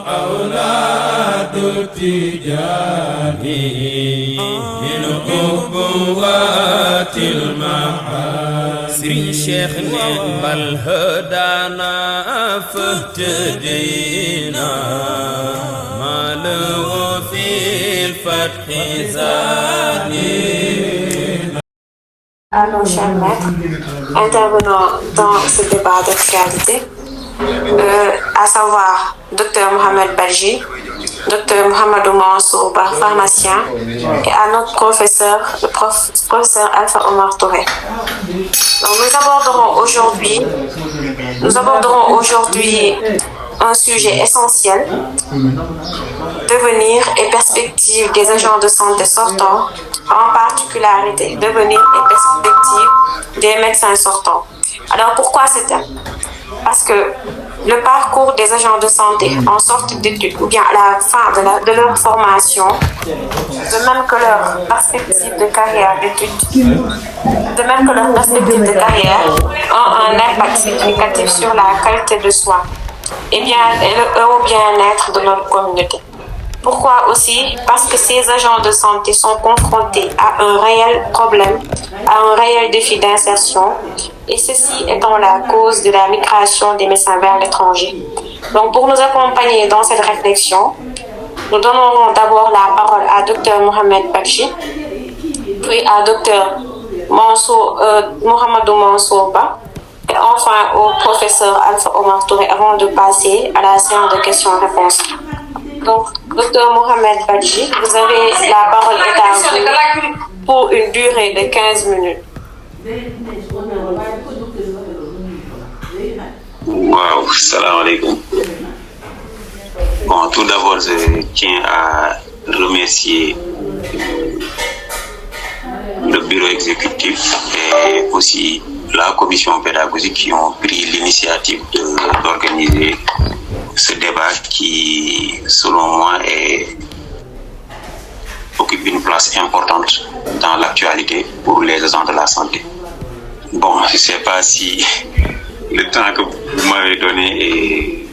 أولاد التجار من أبوات المحال سري شيخ بل هدانا فاهتدينا ما له في الفتح زاني. Alors, chers maîtres, intervenant dans ce débat d'actualité, à savoir Dr Mohamed Badji, Dr Mohamedou Mansour Ba, pharmacien, et à notre professeur, le professeur Alpha Omar Touré. Donc, nous aborderons aujourd'hui un sujet essentiel, devenir et perspectives des agents de santé sortants, en particularité devenir et perspectives des médecins sortants. Alors pourquoi ce thème? Parce que le parcours des agents de santé en sortie d'études ou bien à la fin de leur formation, de même que leur perspective de carrière d'études, ont un impact significatif sur la qualité de soins et au bien-être de notre communauté. Pourquoi aussi? Parce que ces agents de santé sont confrontés à un réel problème, à un réel défi d'insertion, et ceci étant la cause de la migration des médecins vers l'étranger. Donc, pour nous accompagner dans cette réflexion, nous donnerons d'abord la parole à Dr Mohamed Badji, puis à Dr Mohamedou Mansour Ba, et enfin au professeur Alpha Omar Touré avant de passer à la séance de questions-réponses. Donc, Dr Mohamed Badji, vous avez la parole est à vous pour une durée de 15 minutes. Wow, salam alaikum. Bon, tout d'abord, je tiens à remercier le bureau exécutif et aussi la commission pédagogique qui ont pris l'initiative d'organiser ce débat qui, selon moi, occupe une place importante dans l'actualité pour les agents de la santé. Bon, je ne sais pas si le temps que vous m'avez donné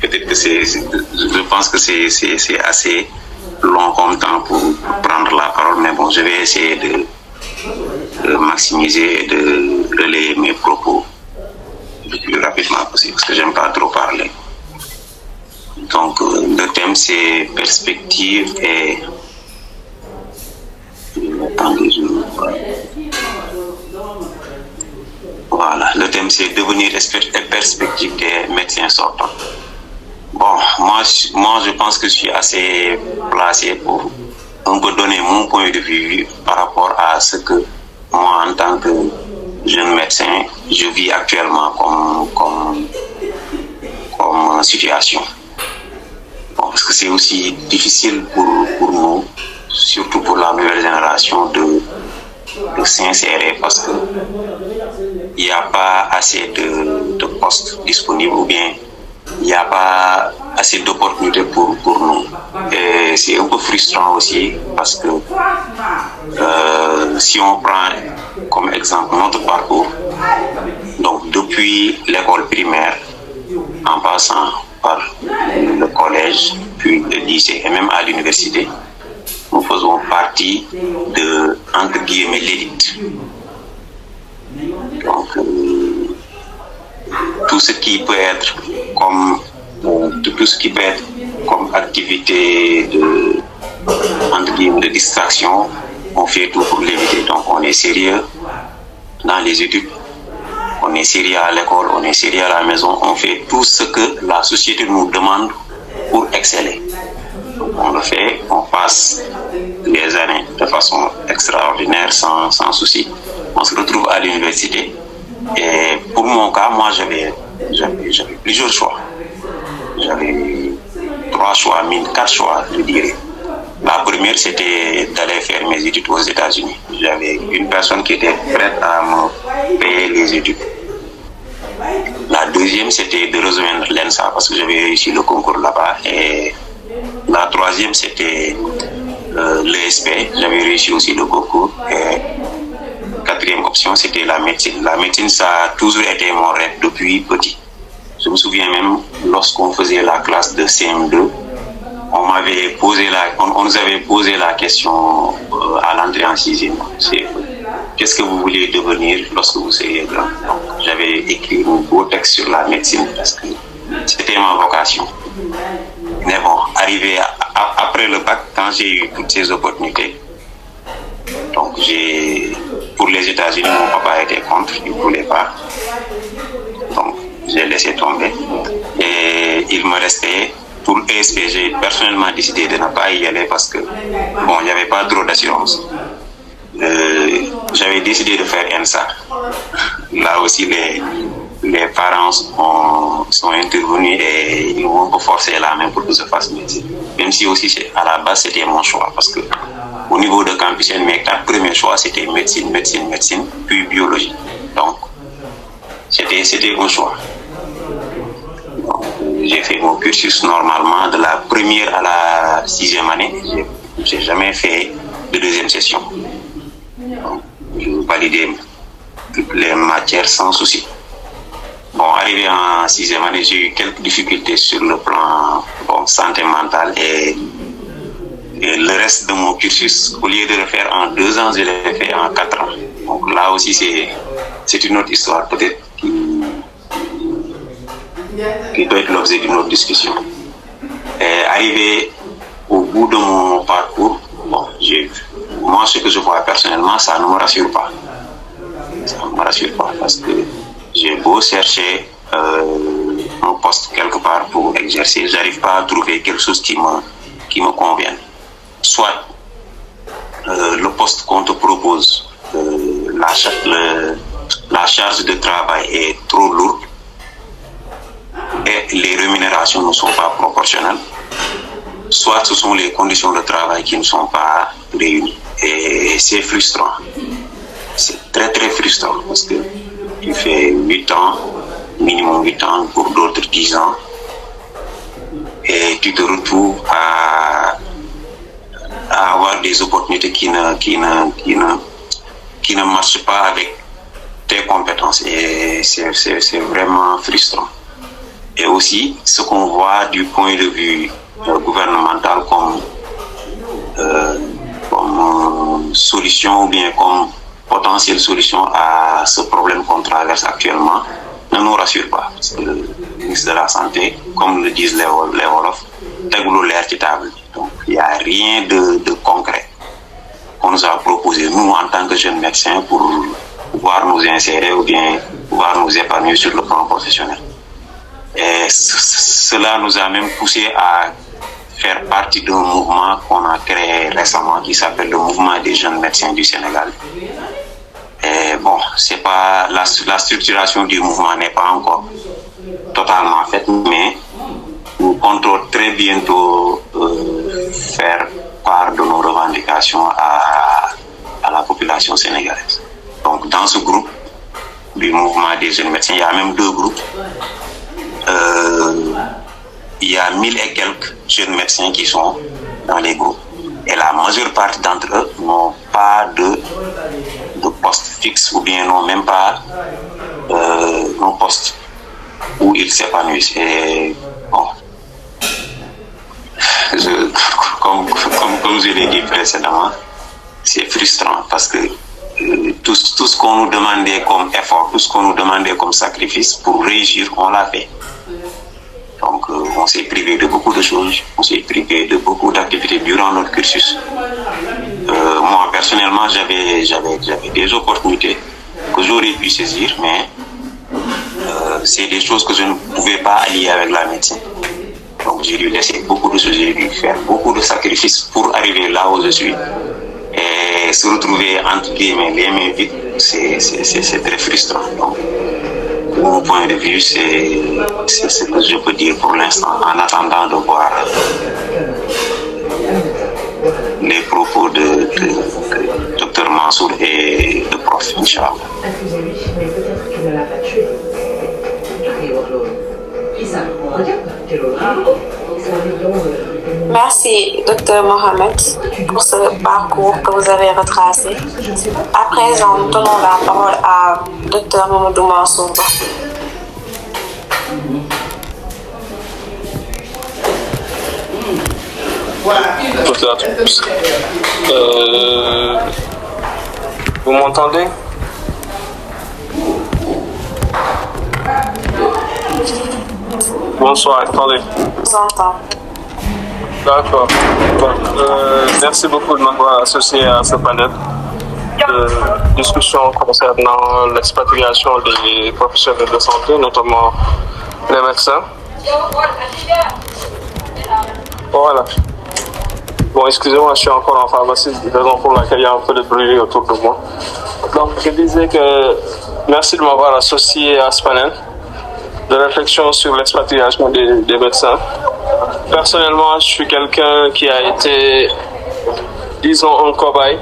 peut-être que je pense que c'est assez long comme temps pour prendre la parole, mais bon, je vais essayer de maximiser et de relayer mes propos le plus rapidement possible, parce que j'aime pas trop parler. Donc, le thème, c'est perspective et... Voilà, le thème, c'est devenir et perspective des médecins sortants. Bon, moi, je pense que je suis assez placé pour un peu donner mon point de vue par rapport à ce que moi, en tant que jeune médecin, je vis actuellement comme situation. Bon, parce que c'est aussi difficile pour nous, surtout pour la nouvelle génération, de s'insérer parce que il n'y a pas assez de postes disponibles ou bien il n'y a pas assez d'opportunités pour nous. Et c'est un peu frustrant aussi parce que si on prend comme exemple notre parcours, donc depuis l'école primaire, en passant par le collège, puis le lycée et même à l'université, nous faisons partie de, entre guillemets, l'élite. Donc, tout ce qui peut être comme activité entre guillemets, de distraction, on fait tout pour l'éviter. Donc, on est sérieux dans les études, on est sérieux à l'école, on est sérieux à la maison, on fait tout ce que la société nous demande pour exceller. On le fait, on passe les années de façon extraordinaire, sans souci. On se retrouve à l'université. Et pour mon cas, moi, j'avais plusieurs choix. J'avais 4 choix, je dirais. La première, c'était d'aller faire mes études aux États-Unis. J'avais une personne qui était prête à me payer les études. La deuxième, c'était de rejoindre l'ENSA parce que j'avais réussi le concours là-bas. Et la troisième, c'était l'ESP. J'avais réussi aussi le concours. Et quatrième option, c'était la médecine. La médecine, ça a toujours été mon rêve depuis petit. Je me souviens même, lorsqu'on faisait la classe de CM2, on nous avait posé la question à l'entrée en sixième. C'est qu'est-ce que vous voulez devenir lorsque vous serez grand? Donc, j'avais écrit un beau texte sur la médecine parce que c'était ma vocation. Mais bon, arrivé après le bac, quand j'ai eu toutes ces opportunités, donc pour les États-Unis, mon papa était contre, il ne voulait pas. Donc, j'ai laissé tomber. Et il me restait, pour ESP, j'ai personnellement décidé de ne pas y aller parce que, bon, il n'y avait pas trop d'assurance. J'avais décidé de faire ENSA. Là aussi, les parents sont intervenus et ils m'ont forcé la main pour que je fasse médecine. Même si aussi, à la base, c'était mon choix parce que au niveau de campus, mes 4 premiers choix, c'était médecine, puis biologie. Donc, c'était un choix. Donc, j'ai fait mon cursus normalement de la première à la 6e année. Je n'ai jamais fait de deuxième session. Donc, je validais toutes les matières sans souci. Bon, arrivé en 6e année, j'ai eu quelques difficultés sur le plan santé mentale et le reste de mon cursus, au lieu de le faire en 2 ans, je l'ai fait en 4 ans. Donc là aussi, c'est une autre histoire peut-être qui doit être l'objet d'une autre discussion. Et arrivé au bout de mon parcours, moi, ce que je vois personnellement, ça ne me rassure pas. Ça ne me rassure pas parce que j'ai beau chercher un poste quelque part pour exercer, je n'arrive pas à trouver quelque chose qui me convienne. Soit le poste qu'on te propose, la charge de travail est trop lourde et les rémunérations ne sont pas proportionnelles, soit ce sont les conditions de travail qui ne sont pas réunies. Et c'est frustrant. C'est très très frustrant parce que tu fais 8 ans, minimum 8 ans, pour d'autres 10 ans, et tu te retrouves à avoir des opportunités qui ne marchent pas avec tes compétences. Et c'est vraiment frustrant. Et aussi, ce qu'on voit du point de vue gouvernemental comme solution ou bien comme potentielle solution à ce problème qu'on traverse actuellement ne nous rassure pas. Parce que le ministre de la Santé, comme le disent les Wolofs, tegulu leer ci table. Donc il n'y a rien de concret qu'on nous a proposé, nous en tant que jeunes médecins, pour pouvoir nous insérer ou bien pouvoir nous épanouir sur le plan professionnel. Et cela nous a même poussé à faire partie d'un mouvement qu'on a créé récemment qui s'appelle le Mouvement des jeunes médecins du Sénégal. Et bon, c'est pas la structuration du mouvement n'est pas encore totalement faite, mais nous comptons très bientôt faire part de nos revendications à la population sénégalaise. Donc dans ce groupe du Mouvement des jeunes médecins, il y a même 2 groupes. Il y a 1000 et quelques jeunes médecins qui sont dans les groupes. Et la majeure partie d'entre eux n'ont pas de poste fixe ou bien n'ont même pas un poste où ils s'épanouissent. Et bon, comme je l'ai dit précédemment, c'est frustrant parce que tout ce qu'on nous demandait comme effort, tout ce qu'on nous demandait comme sacrifice pour réussir, on l'a fait. Donc on s'est privé de beaucoup de choses, on s'est privé de beaucoup d'activités durant notre cursus. Moi personnellement, j'avais des opportunités que j'aurais pu saisir, mais c'est des choses que je ne pouvais pas allier avec la médecine. Donc j'ai dû laisser beaucoup de choses, j'ai dû faire beaucoup de sacrifices pour arriver là où je suis. Et se retrouver entre guillemets les mains vides, c'est très frustrant. Donc, de mon point de vue, c'est ce que je peux dire pour l'instant, en attendant de voir les propos de Dr Mansour et de Prof, Inch'Allah. Merci, Dr Mohamed, pour ce parcours que vous avez retracé. À présent, nous donnons la parole à Dr Mamadou Mansour. toutes et à tous. Vous m'entendez? Bonsoir, attendez. Je vous entends. D'accord. Merci beaucoup de m'avoir associé à ce panel de discussion concernant l'expatriation des professionnels de santé, notamment les médecins. Voilà. Bon, excusez-moi, je suis encore en pharmacie, raison pour laquelle il y a un peu de bruit autour de moi. Donc, je disais que merci de m'avoir associé à ce panel de réflexion sur l'expatriation des médecins. Personnellement, je suis quelqu'un qui a été, disons, un cobaye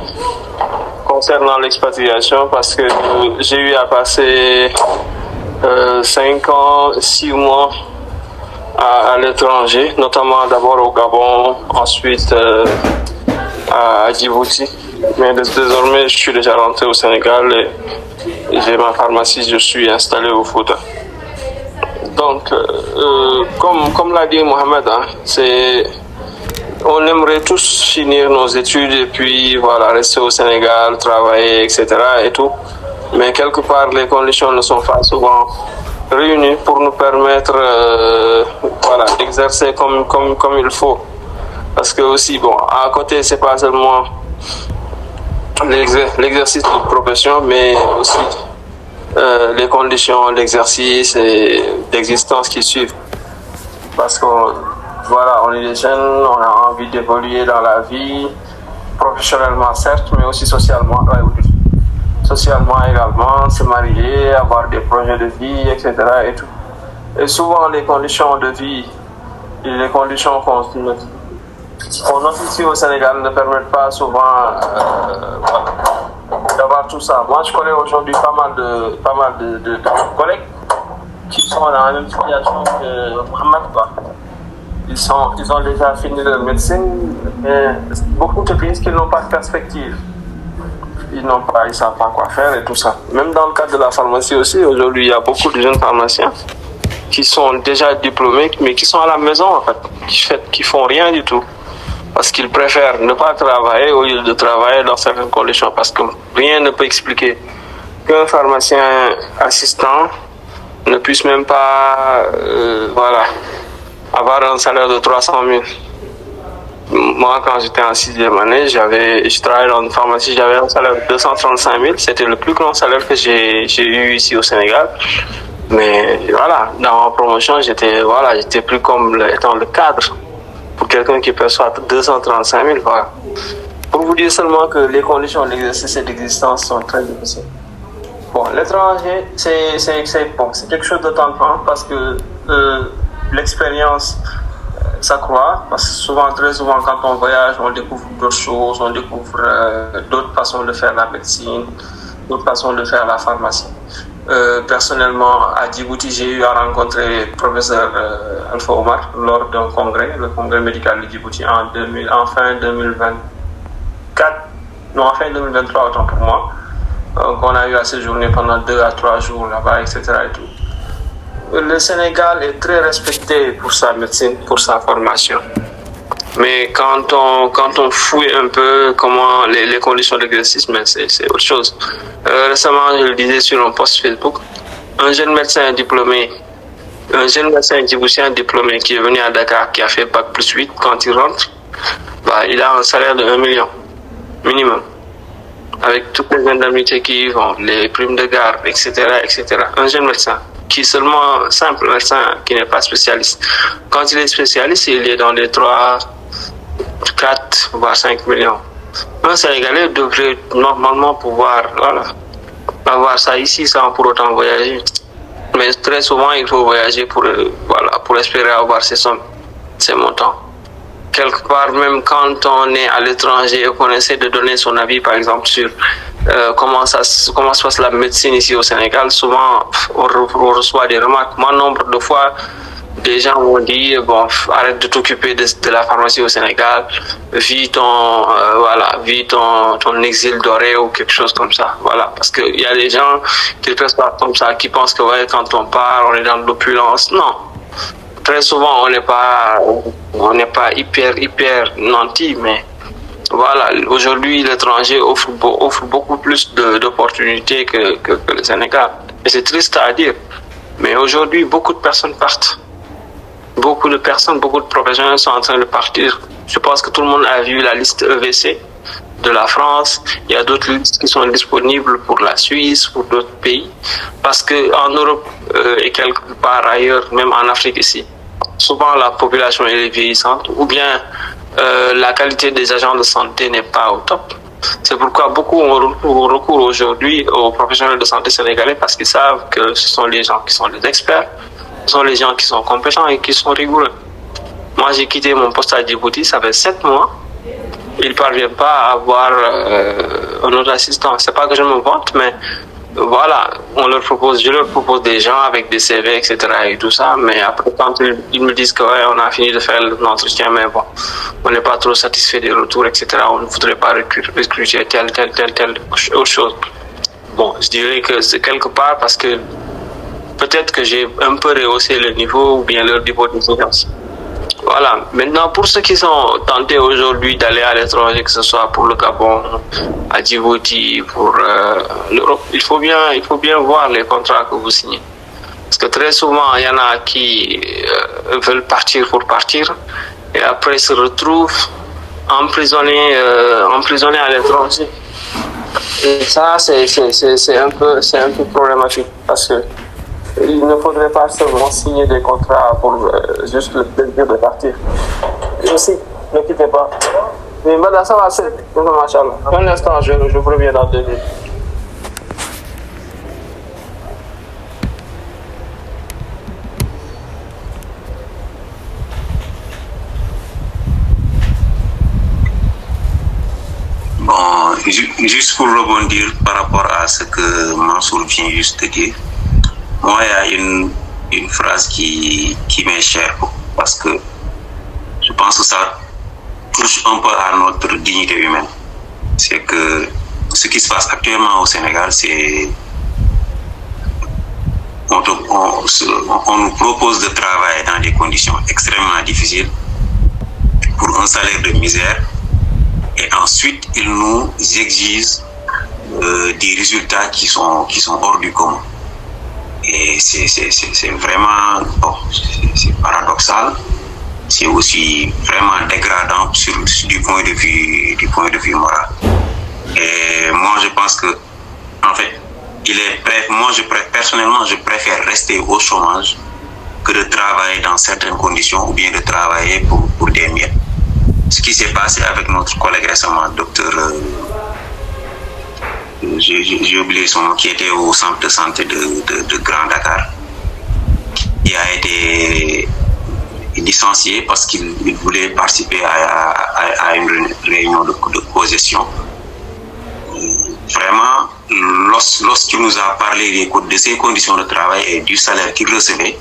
concernant l'expatriation parce que j'ai eu à passer 5 ans, 6 mois à l'étranger, notamment d'abord au Gabon, ensuite à Djibouti. Mais désormais, je suis déjà rentré au Sénégal et j'ai ma pharmacie, je suis installé au Fouta. Donc, comme l'a dit Mohamed, on aimerait tous finir nos études et puis voilà, rester au Sénégal, travailler, etc. et tout. Mais quelque part, les conditions ne sont pas souvent réunies pour nous permettre voilà, d'exercer comme il faut. Parce que aussi, bon, à côté, c'est pas seulement l'exercice de profession, mais aussi les conditions d'exercice et d'existence qui suivent. Parce que voilà, on est des jeunes, on a envie d'évoluer dans la vie, professionnellement certes, mais aussi socialement. Socialement également, se marier, avoir des projets de vie, etc. Et tout. Et souvent, les conditions de vie et les conditions qu'on note ici au Sénégal ne permettent pas souvent d'avoir tout ça. Moi, je connais aujourd'hui pas mal de collègues qui sont dans la même situation que Mohamed, quoi. Ils ont déjà fini leur médecine, mais beaucoup te disent qu'ils n'ont pas de perspective. Ils ne savent pas quoi faire et tout ça. Même dans le cadre de la pharmacie aussi, aujourd'hui, il y a beaucoup de jeunes pharmaciens qui sont déjà diplômés, mais qui sont à la maison, en fait, qui font rien du tout. Parce qu'ils préfèrent ne pas travailler au lieu de travailler dans certaines conditions. Parce que rien ne peut expliquer qu'un pharmacien assistant ne puisse même pas voilà, avoir un salaire de 300 000. Moi, quand j'étais en 6e année, je travaillais dans une pharmacie, j'avais un salaire de 235 000. C'était le plus grand salaire que j'ai eu ici au Sénégal. Mais voilà, dans ma promotion, j'étais plus comme étant le cadre pour quelqu'un qui perçoit 235 000. Voilà. Pour vous dire seulement que les conditions d'exercice et d'existence sont très difficiles. Bon, l'étranger, c'est quelque chose de tentant parce que l'expérience s'accroît, parce que très souvent, quand on voyage, on découvre d'autres choses, on découvre d'autres façons de faire la médecine, d'autres façons de faire la pharmacie. Personnellement, à Djibouti, j'ai eu à rencontrer le professeur Alpha Omar lors d'un congrès, le congrès médical de Djibouti en fin 2024, non, en fin 2023, autant pour moi. On a eu à séjourner pendant 2 à 3 jours là-bas, etc. et tout. Le Sénégal est très respecté pour sa médecine, pour sa formation. Mais quand on fouille un peu comment les conditions d'exercice, mais c'est autre chose. Récemment, je le disais sur un post Facebook, un jeune médecin diplômé, un jeune médecin djiboutien diplômé qui est venu à Dakar, qui a fait Bac plus 8, quand il rentre, il a un salaire de 1 million minimum, avec toutes les indemnités qui y vont, les primes de garde, etc., etc. Un jeune médecin qui est seulement simple médecin, qui n'est pas spécialiste. Quand il est spécialiste, il est dans les 3, 4, voire 5 millions. Un Sénégalais devrait normalement pouvoir avoir ça ici sans pour autant voyager. Mais très souvent, il faut voyager pour espérer avoir ces sommes, ces montants. Quelque part, même quand on est à l'étranger et qu'on essaie de donner son avis, par exemple, sur comment se passe la médecine ici au Sénégal, souvent on reçoit des remarques. Moi, nombre de fois, des gens vont dire arrête de t'occuper de la pharmacie au Sénégal, vis ton exil doré ou quelque chose comme ça. Voilà, parce qu'il y a des gens qui ne pensent pas comme ça, qui pensent que quand on part, on est dans l'opulence. Non. très souvent, on n'est pas hyper nanti, mais voilà, aujourd'hui, l'étranger offre beaucoup plus d'opportunités que le Sénégal. Et c'est triste à dire. Mais aujourd'hui, beaucoup de personnes partent. Beaucoup de personnes, beaucoup de professionnels sont en train de partir. Je pense que tout le monde a vu la liste EVC de la France. Il y a d'autres listes qui sont disponibles pour la Suisse, pour d'autres pays. Parce qu'en Europe et quelque part ailleurs, même en Afrique ici, souvent la population est vieillissante ou bien la qualité des agents de santé n'est pas au top. C'est pourquoi beaucoup ont recours aujourd'hui aux professionnels de santé sénégalais parce qu'ils savent que ce sont les gens qui sont des experts, ce sont les gens qui sont compétents et qui sont rigoureux. Moi, j'ai quitté mon poste à Djibouti, ça fait 7 mois. Ils ne parviennent pas à avoir un autre assistant. C'est pas que je me vante, mais voilà, je leur propose des gens avec des CV, etc. et tout ça, mais après, quand ils me disent qu'on a fini de faire l'entretien, mais bon, on n'est pas trop satisfait des retours, etc. On ne voudrait pas recruter telle autre chose. Bon, je dirais que c'est quelque part parce que peut-être que j'ai un peu rehaussé le niveau ou bien leur niveau d'exigence. Voilà. Maintenant, pour ceux qui sont tentés aujourd'hui d'aller à l'étranger, que ce soit pour le Gabon, à Djibouti, pour l'Europe, il faut bien voir les contrats que vous signez. Parce que très souvent, il y en a qui veulent partir pour partir et après se retrouvent emprisonnés à l'étranger. Et ça, c'est un peu problématique parce que il ne faudrait pas seulement signer des contrats pour juste le plaisir de partir. Et aussi, ne quittez pas. Mais madame, ça va, c'est machallah. Un instant, je vous reviens dans 2 minutes. Bon, juste pour rebondir par rapport à ce que Mansour vient juste de dire, moi, il y a une phrase qui m'est chère parce que je pense que ça touche un peu à notre dignité humaine. C'est que ce qui se passe actuellement au Sénégal, c'est on nous propose de travailler dans des conditions extrêmement difficiles pour un salaire de misère et ensuite ils nous exigent des résultats qui sont hors du commun. Et c'est vraiment, bon, c'est paradoxal, c'est aussi vraiment dégradant du point de vue moral. Et moi je pense que, en fait, personnellement, je préfère rester au chômage que de travailler dans certaines conditions ou bien de travailler pour des miettes. Ce qui s'est passé avec notre collègue récemment, docteur, j'ai oublié son nom, qui était au centre de santé de Grand Dakar, qui a été licencié parce qu'il voulait participer à une réunion de co-gestion. Vraiment, lorsqu'il nous a parlé de ses conditions de travail et du salaire qu'il recevait,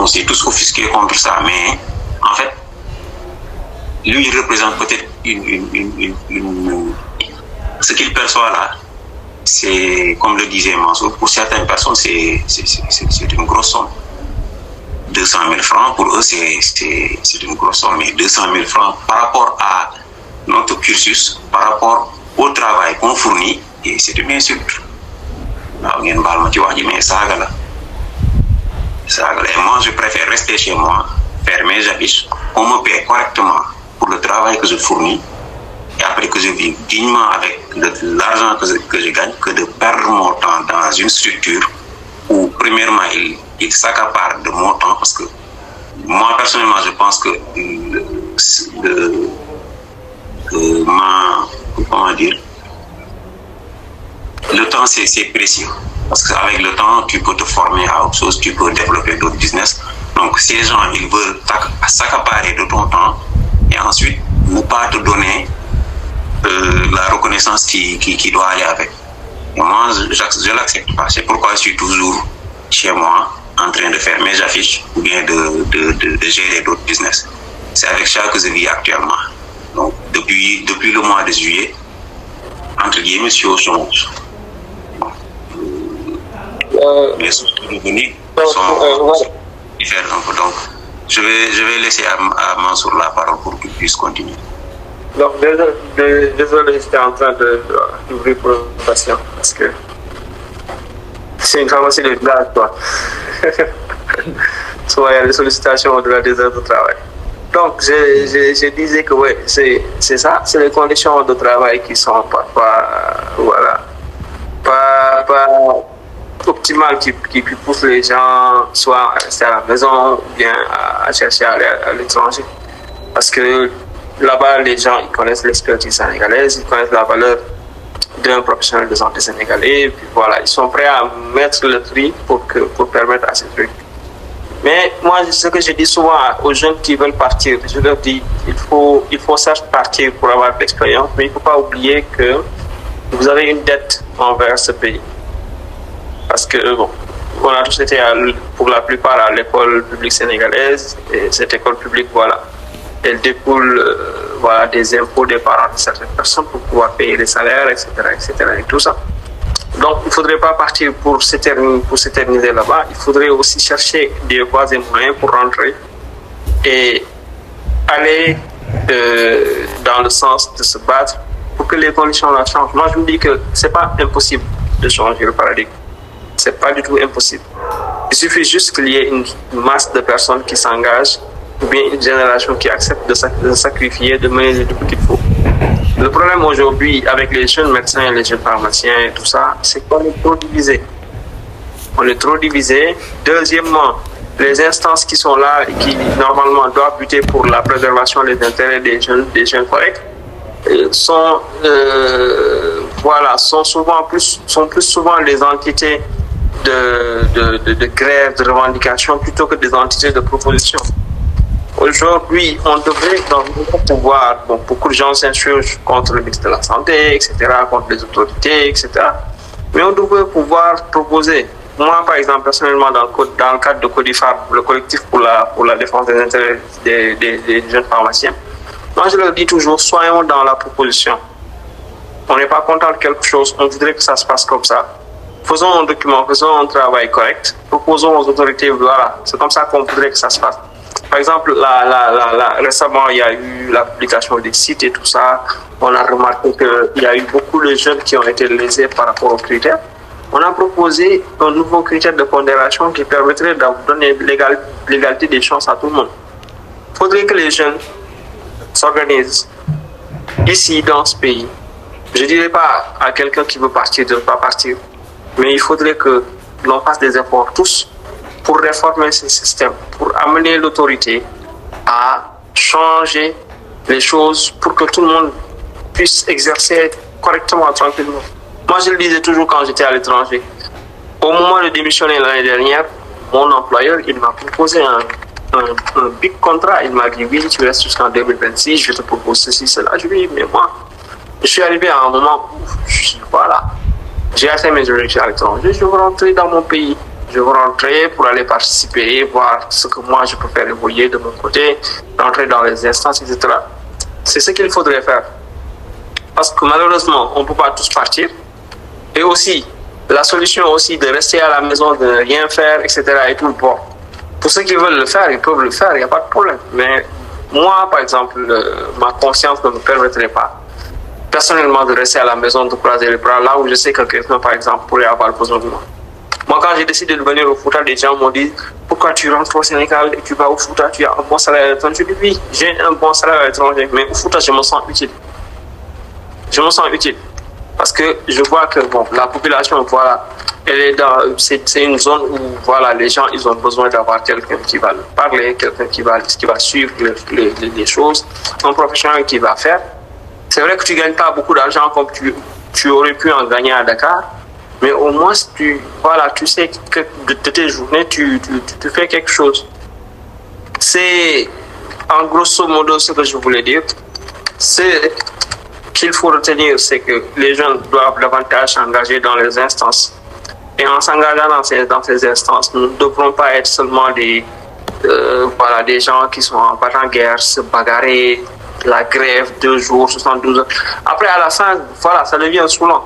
on s'est tous offusqués contre ça. Mais en fait, lui, il représente peut-être ce qu'il perçoit là, c'est, comme le disait Mansour, pour certaines personnes, c'est une grosse somme. 200 000 francs, pour eux, c'est une grosse somme. Mais 200 000 francs par rapport à notre cursus, par rapport au travail qu'on fournit, et c'est une insulte. Et moi, je préfère rester chez moi, faire mes affiches, qu'on me paie correctement pour le travail que je fournis, et après que je vis dignement avec l'argent que je gagne, que de perdre mon temps dans une structure où, premièrement, il s'accapare de mon temps, parce que moi, personnellement, je pense que le temps, c'est précieux. Parce qu'avec le temps, tu peux te former à autre chose, tu peux développer d'autres business. Donc, ces gens, ils veulent s'accaparer de ton temps et ensuite ne pas te donner la reconnaissance qui doit aller avec. Et moi, je l'accepte pas. C'est pourquoi je suis toujours chez moi en train de faire mes affiches ou bien de gérer d'autres business. C'est avec ça que je vis actuellement. Donc, depuis le mois de juillet, entre guillemets, je suis au chômage. diffèrent un peu. Donc, je vais laisser à Mansour la parole pour qu'il puisse continuer. Donc, désolé, j'étais en train d'ouvrir pour le patient parce que c'est une pharmacie de village, quoi. Souvent, il y a des sollicitations au-delà des heures de travail. Donc, je disais que oui, c'est ça, c'est les conditions de travail qui sont parfois, pas optimales, qui poussent les gens soit à rester à la maison ou bien à chercher à aller à l'étranger. Parce que là-bas, les gens, ils connaissent l'expertise sénégalaise, ils connaissent la valeur d'un professionnel de santé sénégalais, puis voilà, ils sont prêts à mettre le prix pour permettre à ces trucs. Mais moi, ce que je dis souvent aux jeunes qui veulent partir, je leur dis, il faut certes partir pour avoir de l'expérience, mais il ne faut pas oublier que vous avez une dette envers ce pays. Parce que, bon, on a tous été pour la plupart à l'école publique sénégalaise, et cette école publique, voilà, elle découle des impôts des parents de certaines personnes pour pouvoir payer les salaires, etc., et tout ça. Donc, il ne faudrait pas partir pour s'éterniser là-bas. Il faudrait aussi chercher des voies et moyens pour rentrer et aller dans le sens de se battre pour que les conditions là changent. Moi, je me dis que ce n'est pas impossible de changer le paradigme. Ce n'est pas du tout impossible. Il suffit juste qu'il y ait une masse de personnes qui s'engagent ou bien une génération qui accepte de sacrifier, de mener les trucs qu'il faut. Le problème aujourd'hui avec les jeunes médecins, les jeunes pharmaciens et tout ça, c'est qu'on est trop divisé. On est trop divisé. Deuxièmement, les instances qui sont là et qui normalement doivent lutter pour la préservation des intérêts des jeunes corrects, sont plus souvent des entités de grève, de revendication plutôt que des entités de proposition. Aujourd'hui, on devrait pouvoir, beaucoup de gens s'insurgent contre le ministre de la Santé, etc., contre les autorités, etc. Mais on devrait pouvoir proposer. Moi, par exemple, personnellement, dans le cadre de Codifar, le collectif pour la défense des intérêts des jeunes pharmaciens, moi, je leur dis toujours, soyons dans la proposition. On n'est pas content de quelque chose, on voudrait que ça se passe comme ça. Faisons un document, faisons un travail correct, proposons aux autorités, voilà, c'est comme ça qu'on voudrait que ça se passe. Par exemple, récemment, il y a eu la publication des sites et tout ça. On a remarqué qu'il y a eu beaucoup de jeunes qui ont été lésés par rapport aux critères. On a proposé un nouveau critère de pondération qui permettrait de donner l'égalité des chances à tout le monde. Il faudrait que les jeunes s'organisent ici, dans ce pays. Je ne dirais pas à quelqu'un qui veut partir de ne pas partir, mais il faudrait que l'on fasse des efforts tous pour réformer ce système, pour amener l'autorité à changer les choses pour que tout le monde puisse exercer correctement, tranquillement. Moi, je le disais toujours quand j'étais à l'étranger. Au moment de démissionner l'année dernière, mon employeur, il m'a proposé un big contrat. Il m'a dit, oui, tu restes jusqu'en 2026, je te propose ceci, cela. Je lui ai dit, mais moi, je suis arrivé à un moment où, voilà, j'ai atteint mes objectifs à l'étranger, je veux rentrer dans mon pays. Je veux rentrer pour aller participer, voir ce que moi je peux faire évoluer de mon côté, rentrer dans les instances, etc. C'est ce qu'il faudrait faire. Parce que malheureusement, on ne peut pas tous partir. Et aussi, la solution aussi de rester à la maison, de ne rien faire, etc. et tout, bon. Pour ceux qui veulent le faire, ils peuvent le faire, il n'y a pas de problème. Mais moi, par exemple, ma conscience ne me permettrait pas, personnellement, de rester à la maison, de croiser les bras, là où je sais que quelqu'un, par exemple, pourrait avoir besoin de moi. Moi, quand j'ai décidé de venir au Fouta, les gens m'ont dit « Pourquoi tu rentres au Sénégal et tu vas au Fouta, tu as un bon salaire à l'étranger ?» Je dis « Oui, j'ai un bon salaire à l'étranger, mais au Fouta, je me sens utile. » Je me sens utile. Parce que je vois que la population, voilà, elle est c'est une zone où voilà, les gens ils ont besoin d'avoir quelqu'un qui va leur parler, quelqu'un qui va suivre les choses, un professionnel qui va faire. C'est vrai que tu ne gagnes pas beaucoup d'argent comme tu aurais pu en gagner à Dakar. Mais au moins, tu sais que de tes journées, tu fais quelque chose. C'est en grosso modo ce que je voulais dire. C'est qu'il faut retenir, c'est que les jeunes doivent davantage s'engager dans les instances. Et en s'engageant dans ces instances, nous ne devrons pas être seulement des gens qui sont en bagarre, se bagarrer, la grève, 2 jours, 72 heures. Après, à la fin, voilà, ça devient saoulant.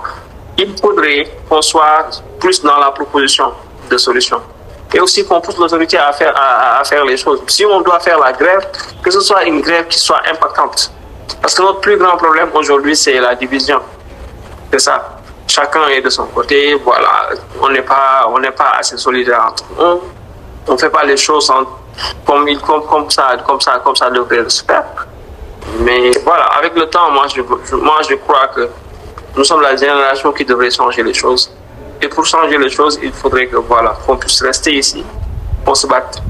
Il faudrait qu'on soit plus dans la proposition de solutions. et aussi qu'on pousse l'autorité à faire les choses. Si on doit faire la grève, que ce soit une grève qui soit impactante. Parce que notre plus grand problème aujourd'hui, c'est la division. C'est ça. Chacun est de son côté. Voilà. On n'est pas assez solidaire entre nous. On ne fait pas les choses comme ça devrait se faire. Mais voilà, avec le temps, moi je crois que nous sommes la génération qui devrait changer les choses. Et pour changer les choses, il faudrait qu'on puisse rester ici, qu'on se batte.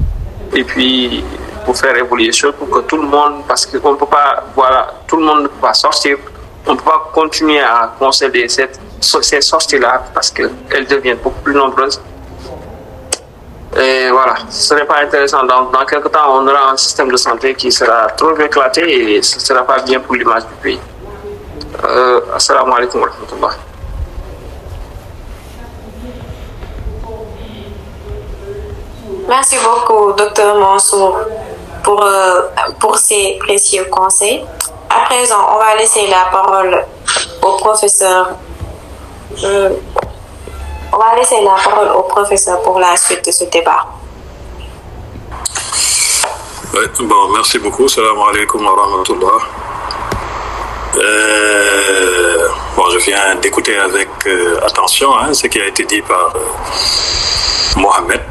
Et puis, pour faire évoluer les choses, pour que tout le monde, parce qu'on ne peut pas, tout le monde ne peut pas sortir. On ne peut pas continuer à concéder ces sorties-là parce qu'elles deviennent beaucoup plus nombreuses. Et voilà, ce serait pas intéressant. Dans quelques temps, on aura un système de santé qui sera trop éclaté et ce ne sera pas bien pour l'image du pays. Assalamu alaikum wa rahmatullah. Merci beaucoup, Dr Mansour, pour ces précieux conseils. À présent, on va laisser la parole au professeur. On va laisser la parole au professeur pour la suite de ce débat. Ouais, bon, merci beaucoup. Salam alaikum wa rahmatullah. Bon, je viens d'écouter avec attention ce qui a été dit par Mohamed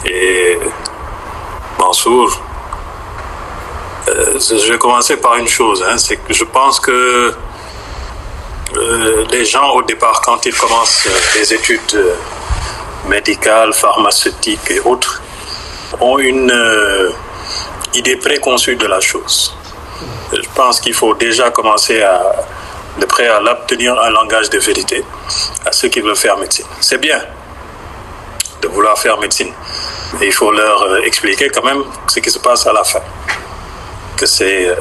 et Mansour. Je vais commencer par une chose, c'est que je pense que les gens au départ, quand ils commencent des études médicales, pharmaceutiques et autres, ont une idée préconçue de la chose. Je pense qu'il faut déjà commencer de préalable tenir un langage de vérité à ceux qui veulent faire médecine. C'est bien de vouloir faire médecine, mais il faut leur expliquer quand même ce qui se passe à la fin, que c'est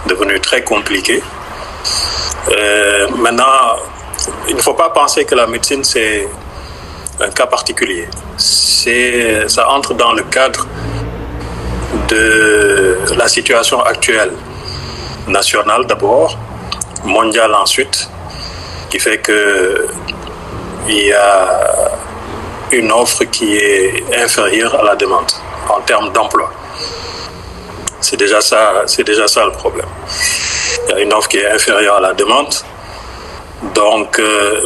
devenu très compliqué. Maintenant, il ne faut pas penser que la médecine c'est un cas particulier. Ça entre dans le cadre de la situation actuelle, nationale d'abord, mondiale ensuite, qui fait que il y a une offre qui est inférieure à la demande en termes d'emploi. C'est déjà ça le problème. Il y a une offre qui est inférieure à la demande. Donc,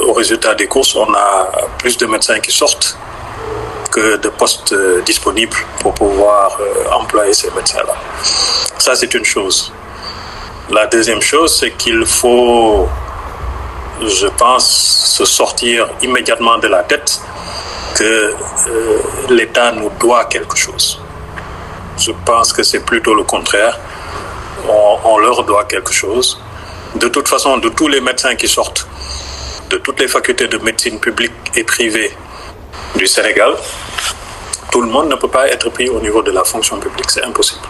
au résultat des courses, on a plus de médecins qui sortent que de postes disponibles pour pouvoir employer ces médecins-là. Ça, c'est une chose. La deuxième chose, c'est qu'il faut, je pense, se sortir immédiatement de la tête que l'État nous doit quelque chose. Je pense que c'est plutôt le contraire. On leur doit quelque chose. De toute façon, de tous les médecins qui sortent, de toutes les facultés de médecine publique et privée du Sénégal, tout le monde ne peut pas être pris au niveau de la fonction publique. C'est impossible.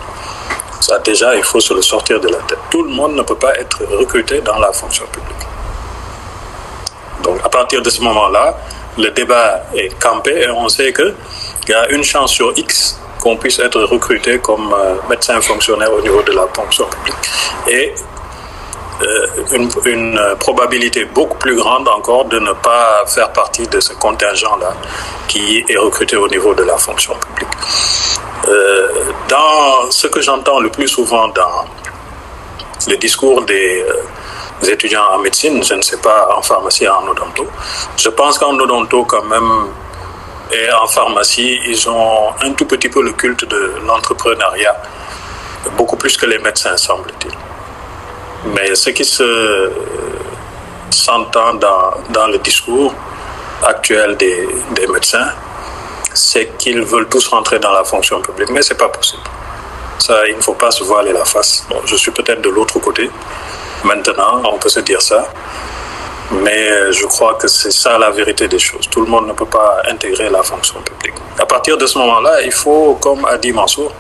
Ça, déjà, il faut se le sortir de la tête. Tout le monde ne peut pas être recruté dans la fonction publique. Donc, à partir de ce moment-là, le débat est campé et on sait qu'il y a une chance sur X qu'on puisse être recruté comme médecin fonctionnaire au niveau de la fonction publique. Et une probabilité beaucoup plus grande encore de ne pas faire partie de ce contingent-là qui est recruté au niveau de la fonction publique. Dans ce que j'entends le plus souvent dans les discours des étudiants en médecine, je ne sais pas en pharmacie et en odonto, je pense qu'en odonto quand même et en pharmacie, ils ont un tout petit peu le culte de l'entrepreneuriat, beaucoup plus que les médecins, semble-t-il. Mais ce qui s'entend dans le discours actuel des médecins, c'est qu'ils veulent tous rentrer dans la fonction publique, mais ce n'est pas possible. Ça, il ne faut pas se voiler la face. Bon, je suis peut-être de l'autre côté. Maintenant, on peut se dire ça. Mais je crois que c'est ça la vérité des choses. Tout le monde ne peut pas intégrer la fonction publique. À partir de ce moment-là, il faut, comme a dit Mansour,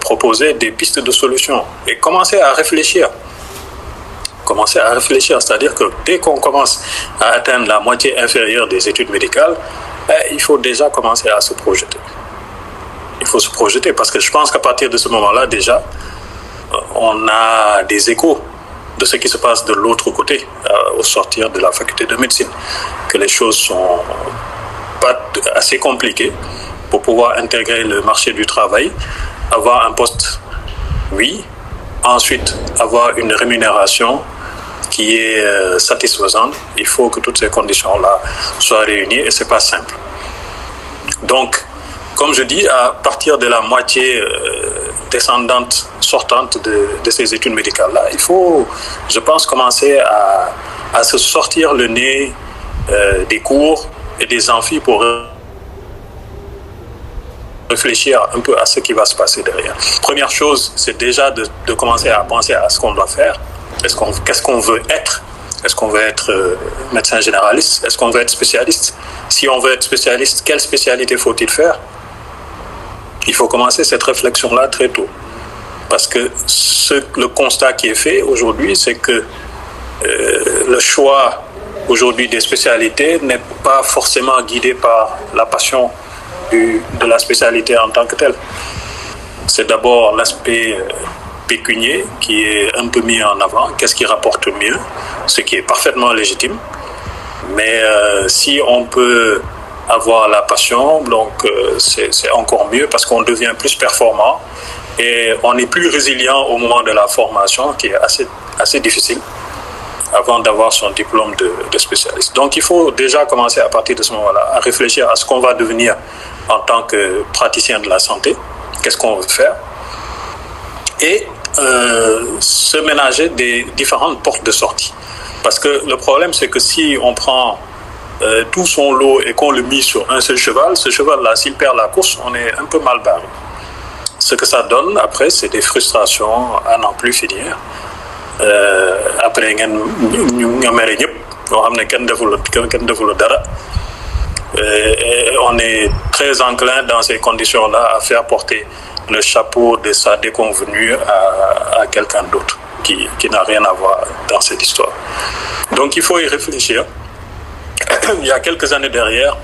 proposer des pistes de solutions et commencer à réfléchir. C'est-à-dire que dès qu'on commence à atteindre la moitié inférieure des études médicales, il faut déjà commencer à se projeter. Il faut se projeter parce que je pense qu'à partir de ce moment-là, déjà, on a des échos de ce qui se passe de l'autre côté au sortir de la faculté de médecine, que les choses sont pas assez compliquées pour pouvoir intégrer le marché du travail, avoir un poste, oui, ensuite avoir une rémunération qui est satisfaisante. Il faut que toutes ces conditions-là soient réunies et c'est pas simple. Donc, comme je dis, à partir de la moitié descendante, sortante de ces études médicales-là, il faut, je pense, commencer à se sortir le nez des cours et des amphis pour réfléchir un peu à ce qui va se passer derrière. Première chose, c'est déjà de commencer à penser à ce qu'on doit faire. Qu'est-ce qu'on veut être? Est-ce qu'on veut être médecin généraliste? Est-ce qu'on veut être spécialiste? Si on veut être spécialiste, quelle spécialité faut-il faire? Il faut commencer cette réflexion-là très tôt. Parce que le constat qui est fait aujourd'hui, c'est que le choix aujourd'hui des spécialités n'est pas forcément guidé par la passion de la spécialité en tant que telle. C'est d'abord l'aspect pécunier qui est un peu mis en avant. Qu'est-ce qui rapporte mieux? Ce qui est parfaitement légitime. Mais si on peut avoir la passion, donc c'est encore mieux parce qu'on devient plus performant et on est plus résilient au moment de la formation qui est assez difficile avant d'avoir son diplôme de spécialiste. Donc il faut déjà commencer à partir de ce moment-là à réfléchir à ce qu'on va devenir en tant que praticien de la santé, qu'est-ce qu'on veut faire et se ménager des différentes portes de sortie. Parce que le problème, c'est que si on prend tout son lot et qu'on le met sur un seul cheval, ce cheval-là, s'il perd la course, on est un peu mal barré. Ce que ça donne, après, c'est des frustrations à n'en plus finir. Après, on est très enclin dans ces conditions-là à faire porter le chapeau de sa déconvenue à quelqu'un d'autre qui n'a rien à voir dans cette histoire. Donc il faut y réfléchir. Il y a quelques années derrière,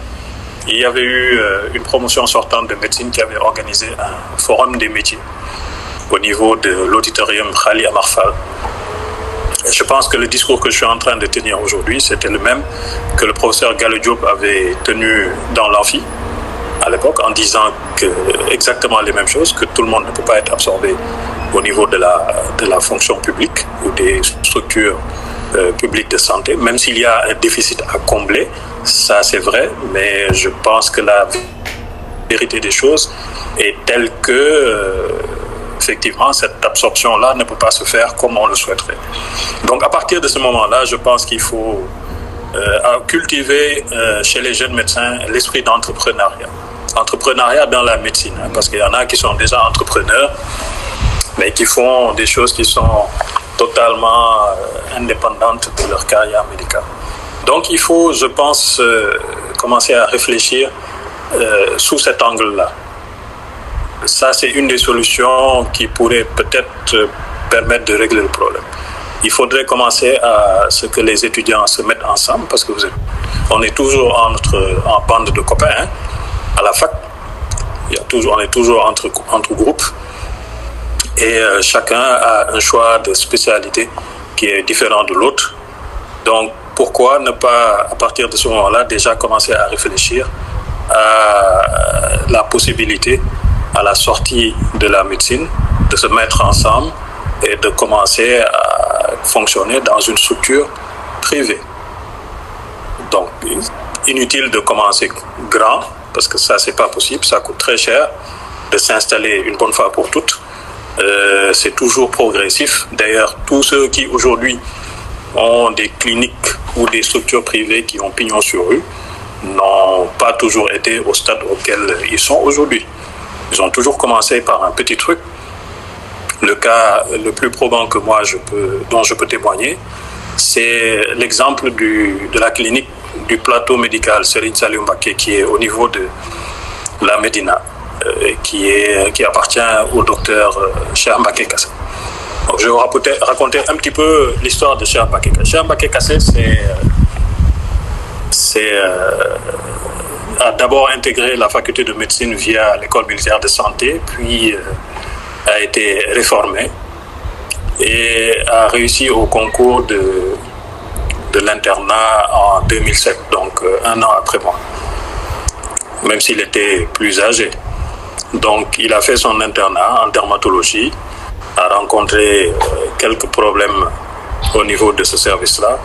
il y avait eu une promotion sortante de médecine qui avait organisé un forum des métiers au niveau de l'auditorium Khali Amarfal. Je pense que le discours que je suis en train de tenir aujourd'hui, c'était le même que le professeur Gallo Diop avait tenu dans l'amphi à l'époque, en disant exactement les mêmes choses, que tout le monde ne peut pas être absorbé au niveau de la fonction publique ou des structures publiques de santé, même s'il y a un déficit à combler, ça c'est vrai, mais je pense que la vérité des choses est telle que effectivement, cette absorption-là ne peut pas se faire comme on le souhaiterait. Donc, à partir de ce moment-là, je pense qu'il faut cultiver chez les jeunes médecins l'esprit d'entrepreneuriat. Entrepreneuriat dans la médecine, hein, parce qu'il y en a qui sont déjà entrepreneurs, mais qui font des choses qui sont totalement indépendantes de leur carrière médicale. Donc, il faut, je pense, commencer à réfléchir sous cet angle-là. Ça, c'est une des solutions qui pourrait peut-être permettre de régler le problème. Il faudrait commencer à ce que les étudiants se mettent ensemble, parce que on est toujours en bande de copains. Hein. À la fac, on est toujours entre groupes. Et chacun a un choix de spécialité qui est différent de l'autre. Donc, pourquoi ne pas, à partir de ce moment-là, déjà commencer à réfléchir à la possibilité à la sortie de la médecine, de se mettre ensemble et de commencer à fonctionner dans une structure privée. Donc, inutile de commencer grand, parce que ça, c'est pas possible, ça coûte très cher de s'installer une bonne fois pour toutes. C'est toujours progressif. D'ailleurs, tous ceux qui aujourd'hui ont des cliniques ou des structures privées qui ont pignon sur rue n'ont pas toujours été au stade auquel ils sont aujourd'hui. Ils ont toujours commencé par un petit truc. Le cas le plus probant que moi dont je peux témoigner, c'est l'exemple de la clinique du plateau médical Serigne Saliou Mbacké qui est au niveau de la Médina, qui appartient au docteur Cheikh Mbacké Kassé. Donc, je vais vous raconter un petit peu l'histoire de Cheikh Mbacké Kassé. Cheikh Mbacké Kassé, a d'abord intégré la faculté de médecine via l'école militaire de santé, puis a été réformé et a réussi au concours de l'internat en 2007, donc un an après moi. même s'il était plus âgé. Donc, il a fait son internat en dermatologie, a rencontré quelques problèmes au niveau de ce service-là,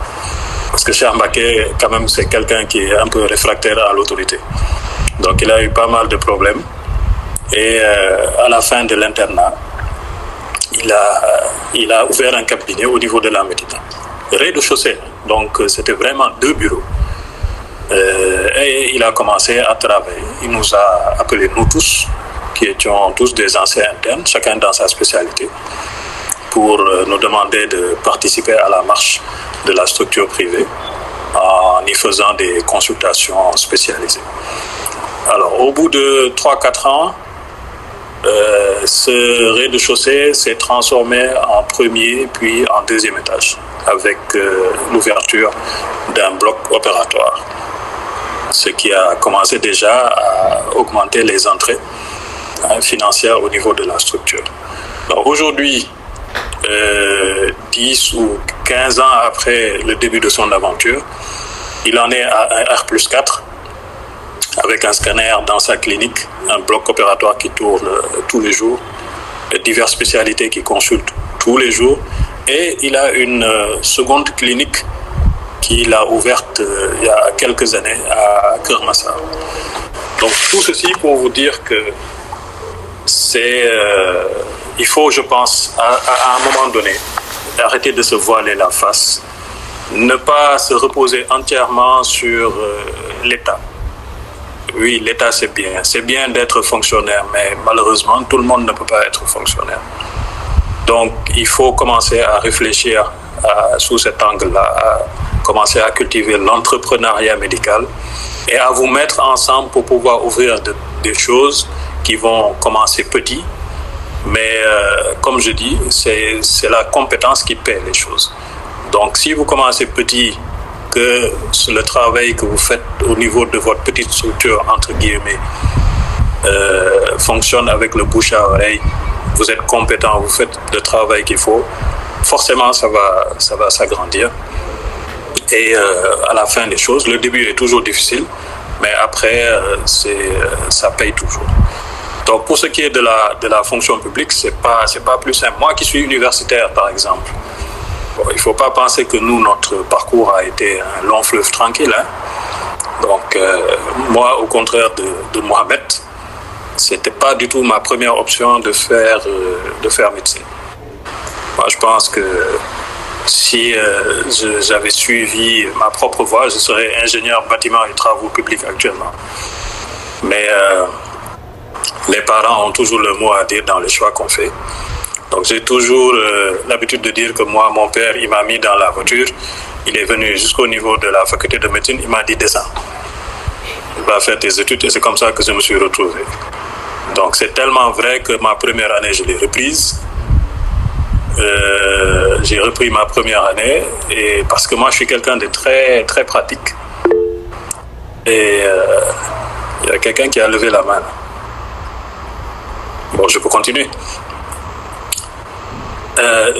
parce que Cheikh Mbacké, quand même, c'est quelqu'un qui est un peu réfractaire à l'autorité. Donc, il a eu pas mal de problèmes. Et à la fin de l'internat, il a ouvert un cabinet au niveau de la Médina, rez-de-chaussée. Donc, c'était vraiment 2 bureaux. Et il a commencé à travailler. Il nous a appelés, nous tous, qui étions tous des anciens internes, chacun dans sa spécialité, pour nous demander de participer à la marche de la structure privée en y faisant des consultations spécialisées. Alors, au bout de 3-4 ans, ce rez-de-chaussée s'est transformé en premier puis en deuxième étage avec l'ouverture d'un bloc opératoire, ce qui a commencé déjà à augmenter les entrées financières au niveau de la structure. Aujourd'hui, 10 ou 15 ans après le début de son aventure, il en est à un R+4 avec un scanner dans sa clinique, un bloc opératoire qui tourne tous les jours, diverses spécialités qui consultent tous les jours, et il a une seconde clinique qu'il a ouverte il y a quelques années à Keur Massar. Donc tout ceci pour vous dire que il faut, je pense, à un moment donné, arrêter de se voiler la face, ne pas se reposer entièrement sur l'État. Oui, l'État, c'est bien d'être fonctionnaire, mais malheureusement, tout le monde ne peut pas être fonctionnaire. Donc, il faut commencer à réfléchir sous cet angle-là, à commencer à cultiver l'entrepreneuriat médical et à vous mettre ensemble pour pouvoir ouvrir des choses qui vont commencer petit, mais comme je dis, c'est la compétence qui paie les choses. Donc, si vous commencez petit, que le travail que vous faites au niveau de votre petite structure, entre guillemets, fonctionne avec le bouche à oreille, vous êtes compétent, vous faites le travail qu'il faut, forcément ça va s'agrandir. Et à la fin des choses, le début est toujours difficile, mais après, ça paye toujours. Donc pour ce qui est de la fonction publique, c'est pas plus simple. Moi qui suis universitaire, par exemple, bon, il ne faut pas penser que notre parcours a été un long fleuve tranquille. Hein. Donc, moi, au contraire de Mohamed, ce n'était pas du tout ma première option de faire médecine. Moi, je pense que si j'avais suivi ma propre voie, je serais ingénieur bâtiment et travaux publics actuellement. Mais les parents ont toujours le mot à dire dans les choix qu'on fait. Donc j'ai toujours l'habitude de dire que moi, mon père, il m'a mis dans la voiture, il est venu jusqu'au niveau de la faculté de médecine, il m'a dit descends, il va faire tes études, et c'est comme ça que je me suis retrouvé. Donc c'est tellement vrai que ma première année, je l'ai reprise. J'ai repris ma première année, et parce que moi je suis quelqu'un de très, très pratique. Et il y a quelqu'un qui a levé la main. Bon, je peux continuer.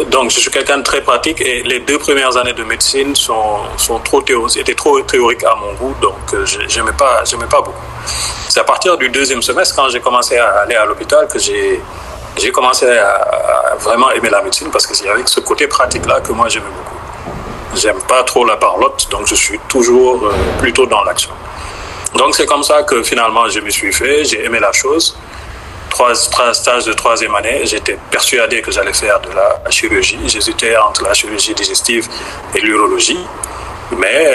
Donc, je suis quelqu'un de très pratique et les 2 premières années de médecine étaient trop théoriques à mon goût, donc j'aimais pas beaucoup. C'est à partir du 2e semestre, quand j'ai commencé à aller à l'hôpital, que j'ai commencé à vraiment aimer la médecine, parce que c'est avec ce côté pratique-là que moi j'aimais beaucoup. J'aime pas trop la parlotte, donc je suis toujours plutôt dans l'action. Donc c'est comme ça que finalement je me suis fait, j'ai aimé la chose. 3 stages de 3e année, j'étais persuadé que j'allais faire de la chirurgie. J'hésitais entre la chirurgie digestive et l'urologie. Mais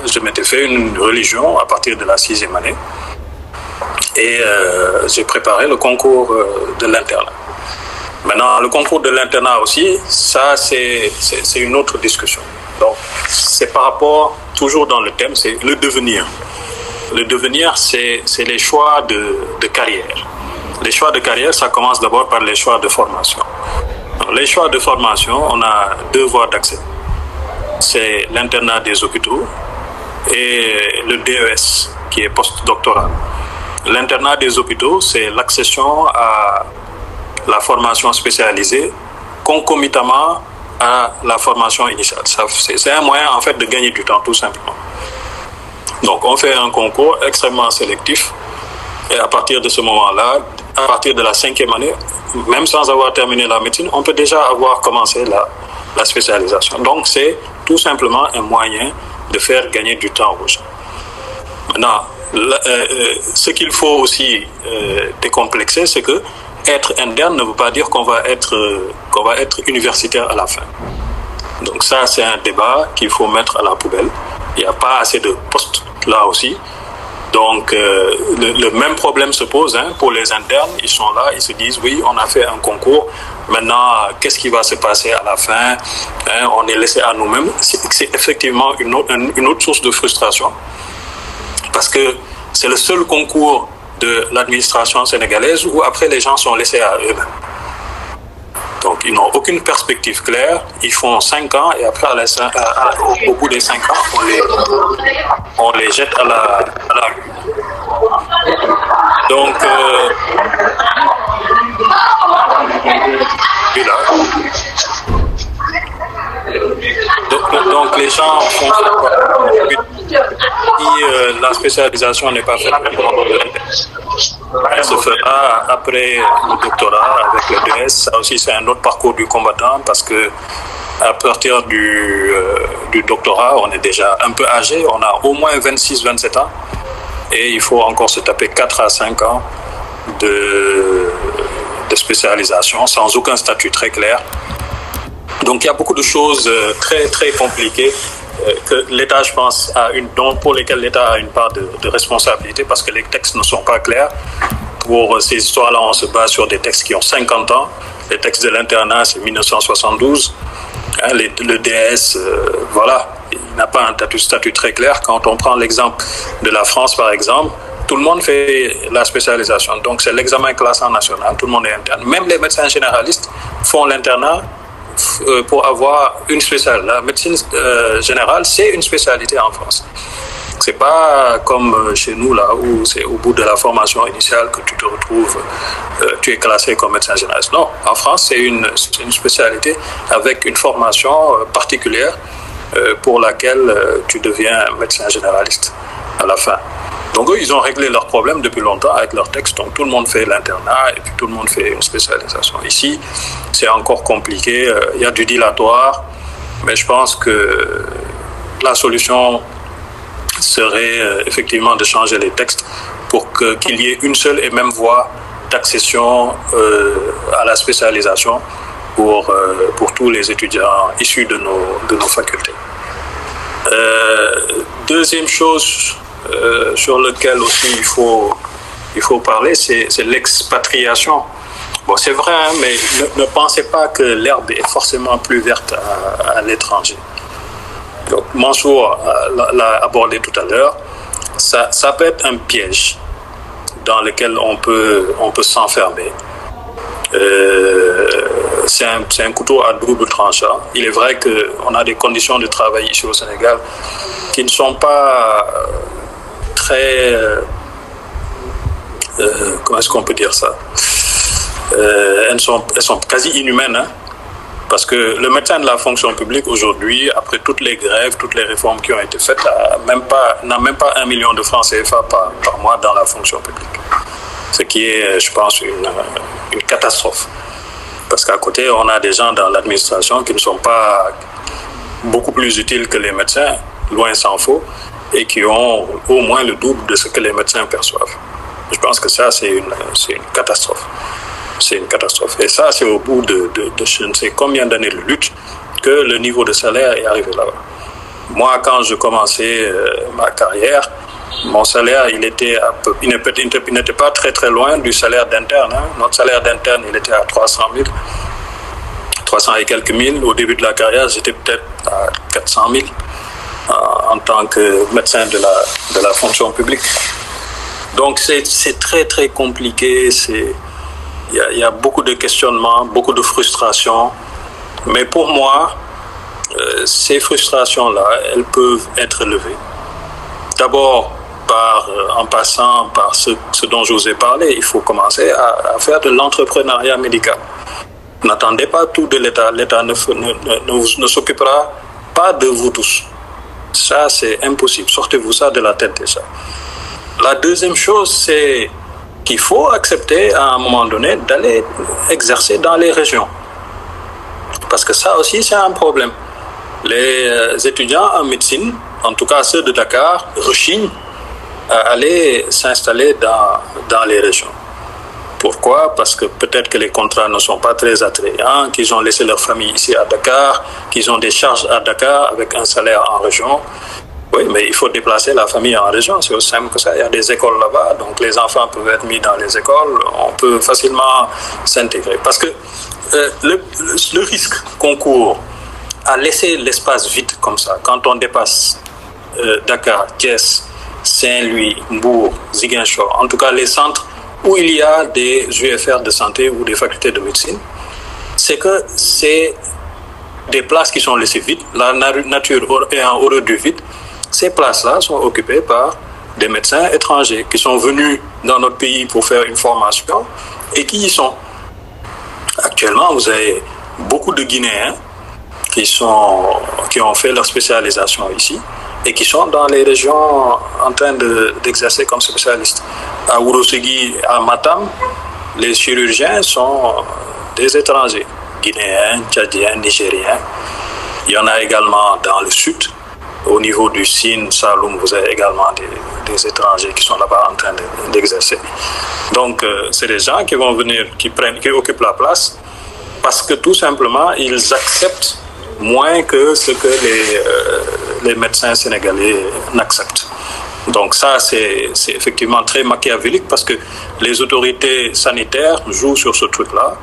je m'étais fait une religion à partir de la 6e année. Et j'ai préparé le concours de l'internat. Maintenant, le concours de l'internat aussi, ça c'est une autre discussion. Donc, c'est par rapport, toujours dans le thème, c'est le devenir. Le devenir, c'est les choix de carrière. Les choix de carrière, ça commence d'abord par les choix de formation. Alors, les choix de formation, on a 2 voies d'accès. C'est l'internat des hôpitaux et le DES, qui est postdoctoral. L'internat des hôpitaux, c'est l'accession à la formation spécialisée concomitamment à la formation initiale. C'est un moyen, en fait, de gagner du temps, tout simplement. Donc, on fait un concours extrêmement sélectif Et à partir de ce moment-là, à partir de la 5e année, même sans avoir terminé la médecine, on peut déjà avoir commencé la spécialisation. Donc, c'est tout simplement un moyen de faire gagner du temps aux gens. Maintenant, ce qu'il faut aussi décomplexer, c'est que être interne ne veut pas dire qu'on va être universitaire à la fin. Donc ça, c'est un débat qu'il faut mettre à la poubelle. Il n'y a pas assez de postes là aussi. Donc, le même problème se pose pour les internes. Ils sont là, ils se disent, oui, on a fait un concours. Maintenant, qu'est-ce qui va se passer à la fin? On est laissé à nous-mêmes. C'est effectivement une autre source de frustration. Parce que c'est le seul concours de l'administration sénégalaise où après les gens sont laissés à eux-mêmes. Donc ils n'ont aucune perspective claire, ils font 5 ans et après au bout des 5 ans on les jette à la rue. Donc donc les gens font si la spécialisation n'est pas faite, elle se fera après le doctorat avec le DS. Ça aussi, c'est un autre parcours du combattant parce que à partir du doctorat, on est déjà un peu âgé, on a au moins 26-27 ans et il faut encore se taper 4 à 5 ans de spécialisation sans aucun statut très clair. Donc il y a beaucoup de choses très très compliquées que l'État, je pense, pour lesquelles l'État a une part de responsabilité parce que les textes ne sont pas clairs. Pour ces histoires-là, on se base sur des textes qui ont 50 ans. Les textes de l'internat, c'est 1972. Le DS, voilà, il n'a pas un statut très clair. Quand on prend l'exemple de la France, par exemple, tout le monde fait la spécialisation. Donc c'est l'examen classant national, tout le monde est interne. Même les médecins généralistes font l'internat pour avoir une spécialité. La médecine générale, c'est une spécialité en France. C'est pas comme chez nous, là, où c'est au bout de la formation initiale que tu te retrouves, tu es classé comme médecin généraliste. Non, en France, c'est une spécialité avec une formation particulière pour laquelle tu deviens médecin généraliste à la fin. Donc eux, ils ont réglé leurs problèmes depuis longtemps avec leurs textes. Donc tout le monde fait l'internat et puis tout le monde fait une spécialisation. Ici, c'est encore compliqué. Il y a du dilatoire, mais je pense que la solution serait effectivement de changer les textes pour qu'il y ait une seule et même voie d'accession à la spécialisation pour tous les étudiants issus de nos facultés. Deuxième chose sur laquelle aussi il faut parler, c'est l'expatriation. Bon, c'est vrai, mais ne pensez pas que l'herbe est forcément plus verte à l'étranger. Donc, Mansour l'a abordé tout à l'heure. Ça peut être un piège dans lequel on peut s'enfermer. C'est un couteau à double tranchant. Il est vrai qu'on a des conditions de travail ici au Sénégal qui ne sont pas très... comment est-ce qu'on peut dire ça? Elles sont quasi inhumaines, parce que le médecin de la fonction publique aujourd'hui, après toutes les grèves, toutes les réformes qui ont été faites, n'a même pas 1 million de francs CFA par mois dans la fonction publique. Ce qui est, je pense, une catastrophe. Parce qu'à côté, on a des gens dans l'administration qui ne sont pas beaucoup plus utiles que les médecins, loin s'en faut, et qui ont au moins le double de ce que les médecins perçoivent. Je pense que ça, c'est une catastrophe. C'est une catastrophe. Et ça, c'est au bout de je ne sais combien d'années de lutte que le niveau de salaire est arrivé là-bas. Moi, quand je commençais ma carrière, mon salaire, il n'était pas très très loin du salaire d'interne. Notre salaire d'interne, il était à 300 et quelques mille. Au début de la carrière, j'étais peut-être à 400 000 en tant que médecin de la fonction publique. Donc c'est très très compliqué. Il y a beaucoup de questionnements, beaucoup de frustrations. Mais pour moi, ces frustrations-là, elles peuvent être levées. D'abord, en passant par ce dont je vous ai parlé, il faut commencer à faire de l'entrepreneuriat médical. N'attendez pas tout de l'État. L'État ne s'occupera pas de vous tous. Ça, c'est impossible. Sortez-vous ça de la tête déjà. La deuxième chose, c'est qu'il faut accepter à un moment donné d'aller exercer dans les régions. Parce que ça aussi, c'est un problème. Les étudiants en médecine, en tout cas ceux de Dakar, rechignent à aller s'installer dans les régions. Pourquoi? Parce que peut-être que les contrats ne sont pas très attrayants, qu'ils ont laissé leur famille ici à Dakar, qu'ils ont des charges à Dakar avec un salaire en région. Oui, mais il faut déplacer la famille en région, c'est aussi simple que ça. Il y a des écoles là-bas, donc les enfants peuvent être mis dans les écoles, on peut facilement s'intégrer. Parce que le risque qu'on court à laisser l'espace vide comme ça, quand on dépasse Dakar, Thiès, Saint-Louis, Mbour, Ziguinchor, en tout cas les centres où il y a des UFR de santé ou des facultés de médecine, c'est que c'est des places qui sont laissées vides, la nature ayant horreur du vide. Ces places-là sont occupées par des médecins étrangers qui sont venus dans notre pays pour faire une formation et qui y sont. Actuellement, vous avez beaucoup de Guinéens qui ont fait leur spécialisation ici et qui sont dans les régions en train d'exercer comme spécialistes. À Ourossogui, à Matam, les chirurgiens sont des étrangers, guinéens, tchadiens, nigériens. Il y en a également dans le sud. Au niveau du Sine, Saloum, vous avez également des étrangers qui sont là-bas en train d'exercer. Donc, c'est des gens qui vont venir, qui occupent la place parce que tout simplement, ils acceptent moins que ce que les médecins sénégalais n'acceptent. Donc ça, c'est effectivement très machiavélique parce que les autorités sanitaires jouent sur ce truc-là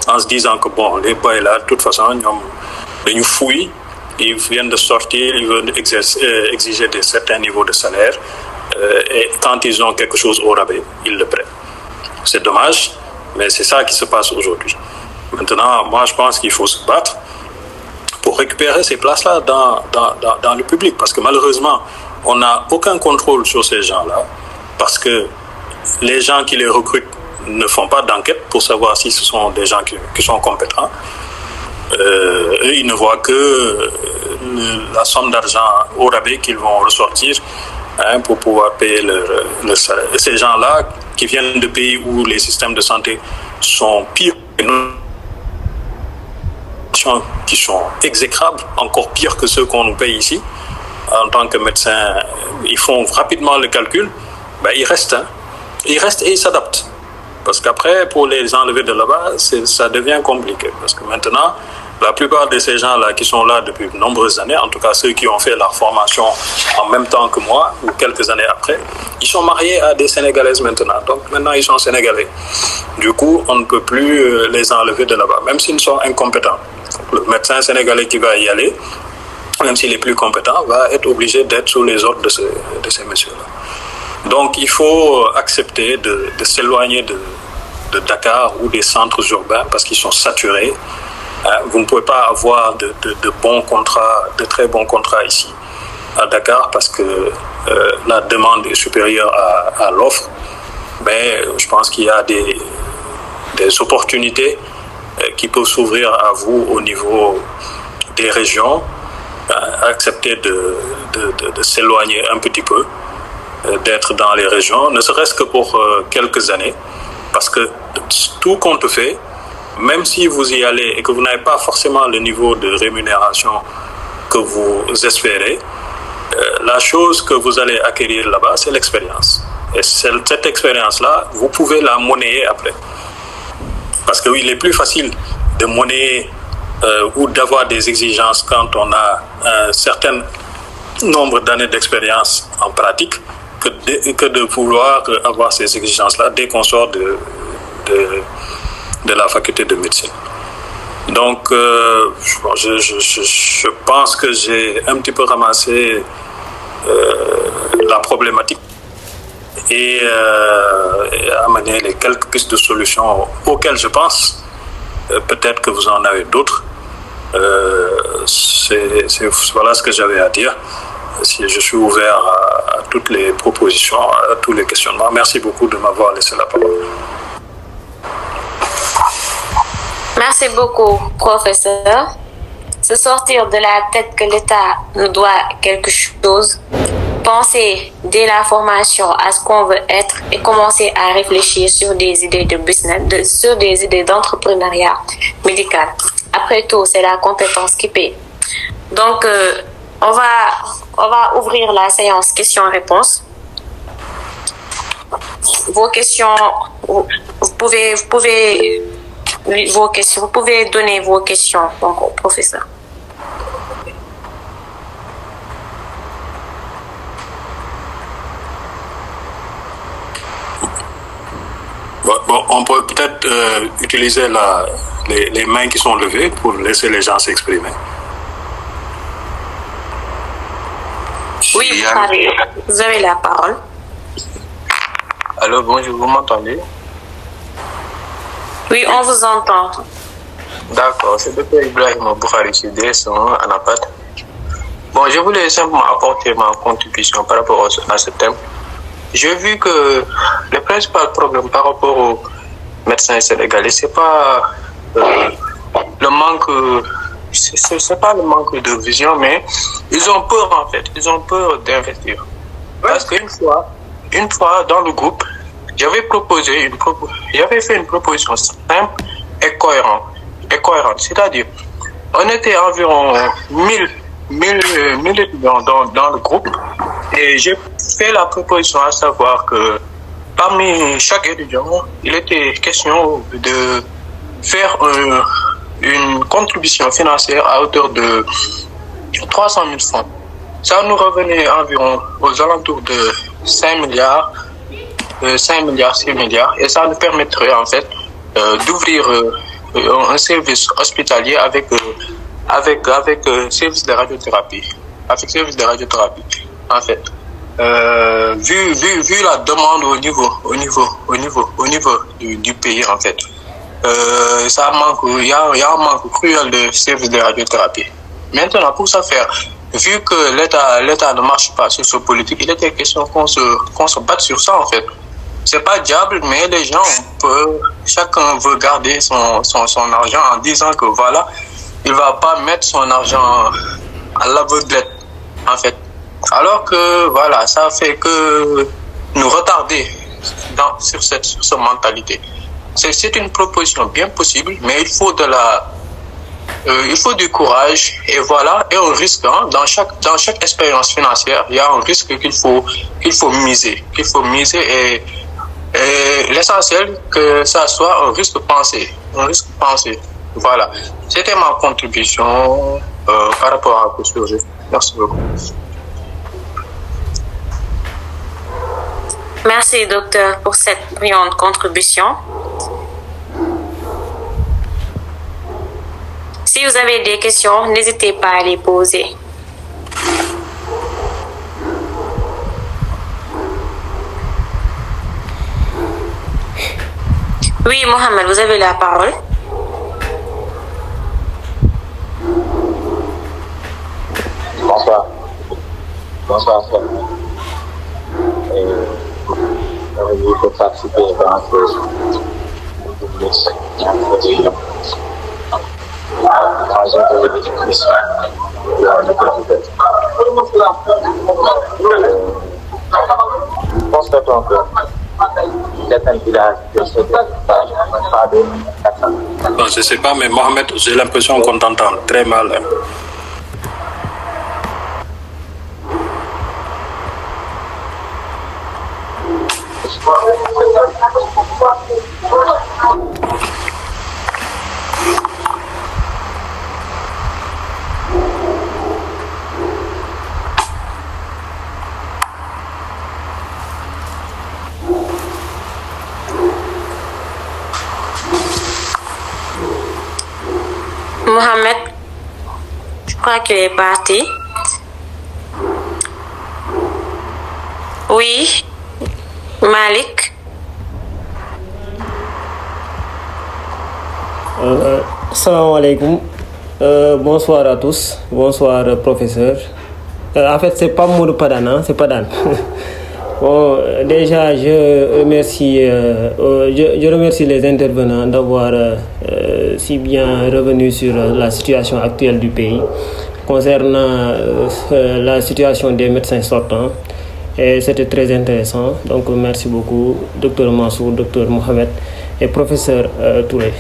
en se disant que bon, les boys là, de toute façon, ils fouillent, ils viennent de sortir, ils veulent exiger certains niveaux de salaire et quand ils ont quelque chose au rabais, ils le prennent. C'est dommage, mais c'est ça qui se passe aujourd'hui. Maintenant, moi, je pense qu'il faut se battre pour récupérer ces places-là dans le public. Parce que malheureusement, on n'a aucun contrôle sur ces gens-là. Parce que les gens qui les recrutent ne font pas d'enquête pour savoir si ce sont des gens qui sont compétents. Eux, ils ne voient que la somme d'argent au rabais qu'ils vont ressortir pour pouvoir payer leur salaire. Et ces gens-là qui viennent de pays où les systèmes de santé sont pires que nous, qui sont exécrables, encore pires que ceux qu'on nous paye ici. En tant que médecin, ils font rapidement le calcul, ils restent. Ils restent et ils s'adaptent. Parce qu'après, pour les enlever de là-bas, ça devient compliqué. Parce que maintenant, la plupart de ces gens-là qui sont là depuis de nombreuses années, en tout cas ceux qui ont fait leur formation en même temps que moi, ou quelques années après, ils sont mariés à des Sénégalaises maintenant. Donc maintenant, ils sont Sénégalais. Du coup, on ne peut plus les enlever de là-bas, même s'ils sont incompétents. Le médecin sénégalais qui va y aller, même s'il est plus compétent, va être obligé d'être sous les ordres de ces messieurs-là. Donc il faut accepter de s'éloigner de Dakar ou des centres urbains parce qu'ils sont saturés. Vous ne pouvez pas avoir de bons contrats, de très bons contrats ici à Dakar parce que la demande est supérieure à l'offre. Mais je pense qu'il y a des opportunités qui peuvent s'ouvrir à vous au niveau des régions. Accepter de s'éloigner un petit peu, d'être dans les régions, ne serait-ce que pour quelques années, parce que tout compte fait, même si vous y allez et que vous n'avez pas forcément le niveau de rémunération que vous espérez, la chose que vous allez acquérir là-bas, c'est l'expérience. Et cette expérience-là, vous pouvez la monnayer après. Parce qu'il est plus facile de monnayer ou d'avoir des exigences quand on a un certain nombre d'années d'expérience en pratique que de vouloir avoir ces exigences-là dès qu'on sort de la faculté de médecine. Donc, je pense que j'ai un petit peu ramassé la problématique et amené les quelques pistes de solutions auxquelles je pense. Peut-être que vous en avez d'autres. Voilà ce que j'avais à dire. Je suis ouvert à toutes les propositions, à tous les questionnements. Merci beaucoup de m'avoir laissé la parole. Merci beaucoup, professeur. Se sortir de la tête que l'État nous doit quelque chose, penser dès la formation à ce qu'on veut être et commencer à réfléchir sur des idées de business, sur des idées d'entrepreneuriat médical. Après tout, c'est la compétence qui paie. Donc, on va ouvrir la séance questions-réponses. Vos questions, vous pouvez donner vos questions donc, au professeur. Bon, on peut peut-être utiliser les mains qui sont levées pour laisser les gens s'exprimer. Oui, vous avez la parole. Allô, bonjour, vous m'entendez? Oui, on vous entend. D'accord, c'est Dr Ibrahim Boukhari DS en APAT. Bon, je voulais simplement apporter ma contribution par rapport à ce thème. J'ai vu que le principal problème par rapport aux médecins sénégalais, c'est pas le manque, c'est pas le manque de vision, mais ils ont peur en fait, ils ont peur d'investir. Parce qu'une fois dans le groupe, j'avais fait une proposition simple et cohérente. C'est-à-dire, on était environ 1000 étudiants dans le groupe et j'ai fait la proposition à savoir que parmi chaque étudiant, il était question de faire une contribution financière à hauteur de 300 000 francs. Ça nous revenait environ aux alentours de 5 milliards, 6 milliards, et ça nous permettrait en fait d'ouvrir un service hospitalier avec service de radiothérapie. Avec service de radiothérapie, en fait. Vu la demande au niveau du pays, en fait, ça manque, il y a un manque cruel de services de radiothérapie. Maintenant, pour ça faire, vu que l'État ne marche pas sur ce politique, il était question qu'on se batte sur ça, en fait. C'est pas diable, mais les gens chacun veut garder son argent en disant que voilà, il va pas mettre son argent à l'aveuglette, en fait. Alors que voilà, ça fait que nous retarder sur cette mentalité. C'est une proposition bien possible, mais il faut du courage et voilà, et un risque. Hein, dans chaque expérience financière, il y a un risque qu'il faut miser, et l'essentiel que ça soit un risque pensé. Voilà. C'était ma contribution par rapport à ce sujet. Merci beaucoup. Merci, docteur, pour cette brillante contribution. Si vous avez des questions, n'hésitez pas à les poser. Oui, Mohamed, vous avez la parole. Bonsoir. Je peux participer à constatons que certains villages Non, je ne sais pas, mais Mohamed, j'ai l'impression qu'on t'entend très mal. Hein. Mohamed, je crois qu'il est parti. Oui, Malik. Salam alaikum. Bonsoir à tous. Bonsoir, professeur. En fait, c'est pas Mourou Padana, c'est Padan. Bon, déjà, je remercie les intervenants d'avoir si bien revenu sur la situation actuelle du pays concernant la situation des médecins sortants. et c'était très intéressant. Donc merci beaucoup, docteur Mansour, docteur Mohamed et professeur Touré.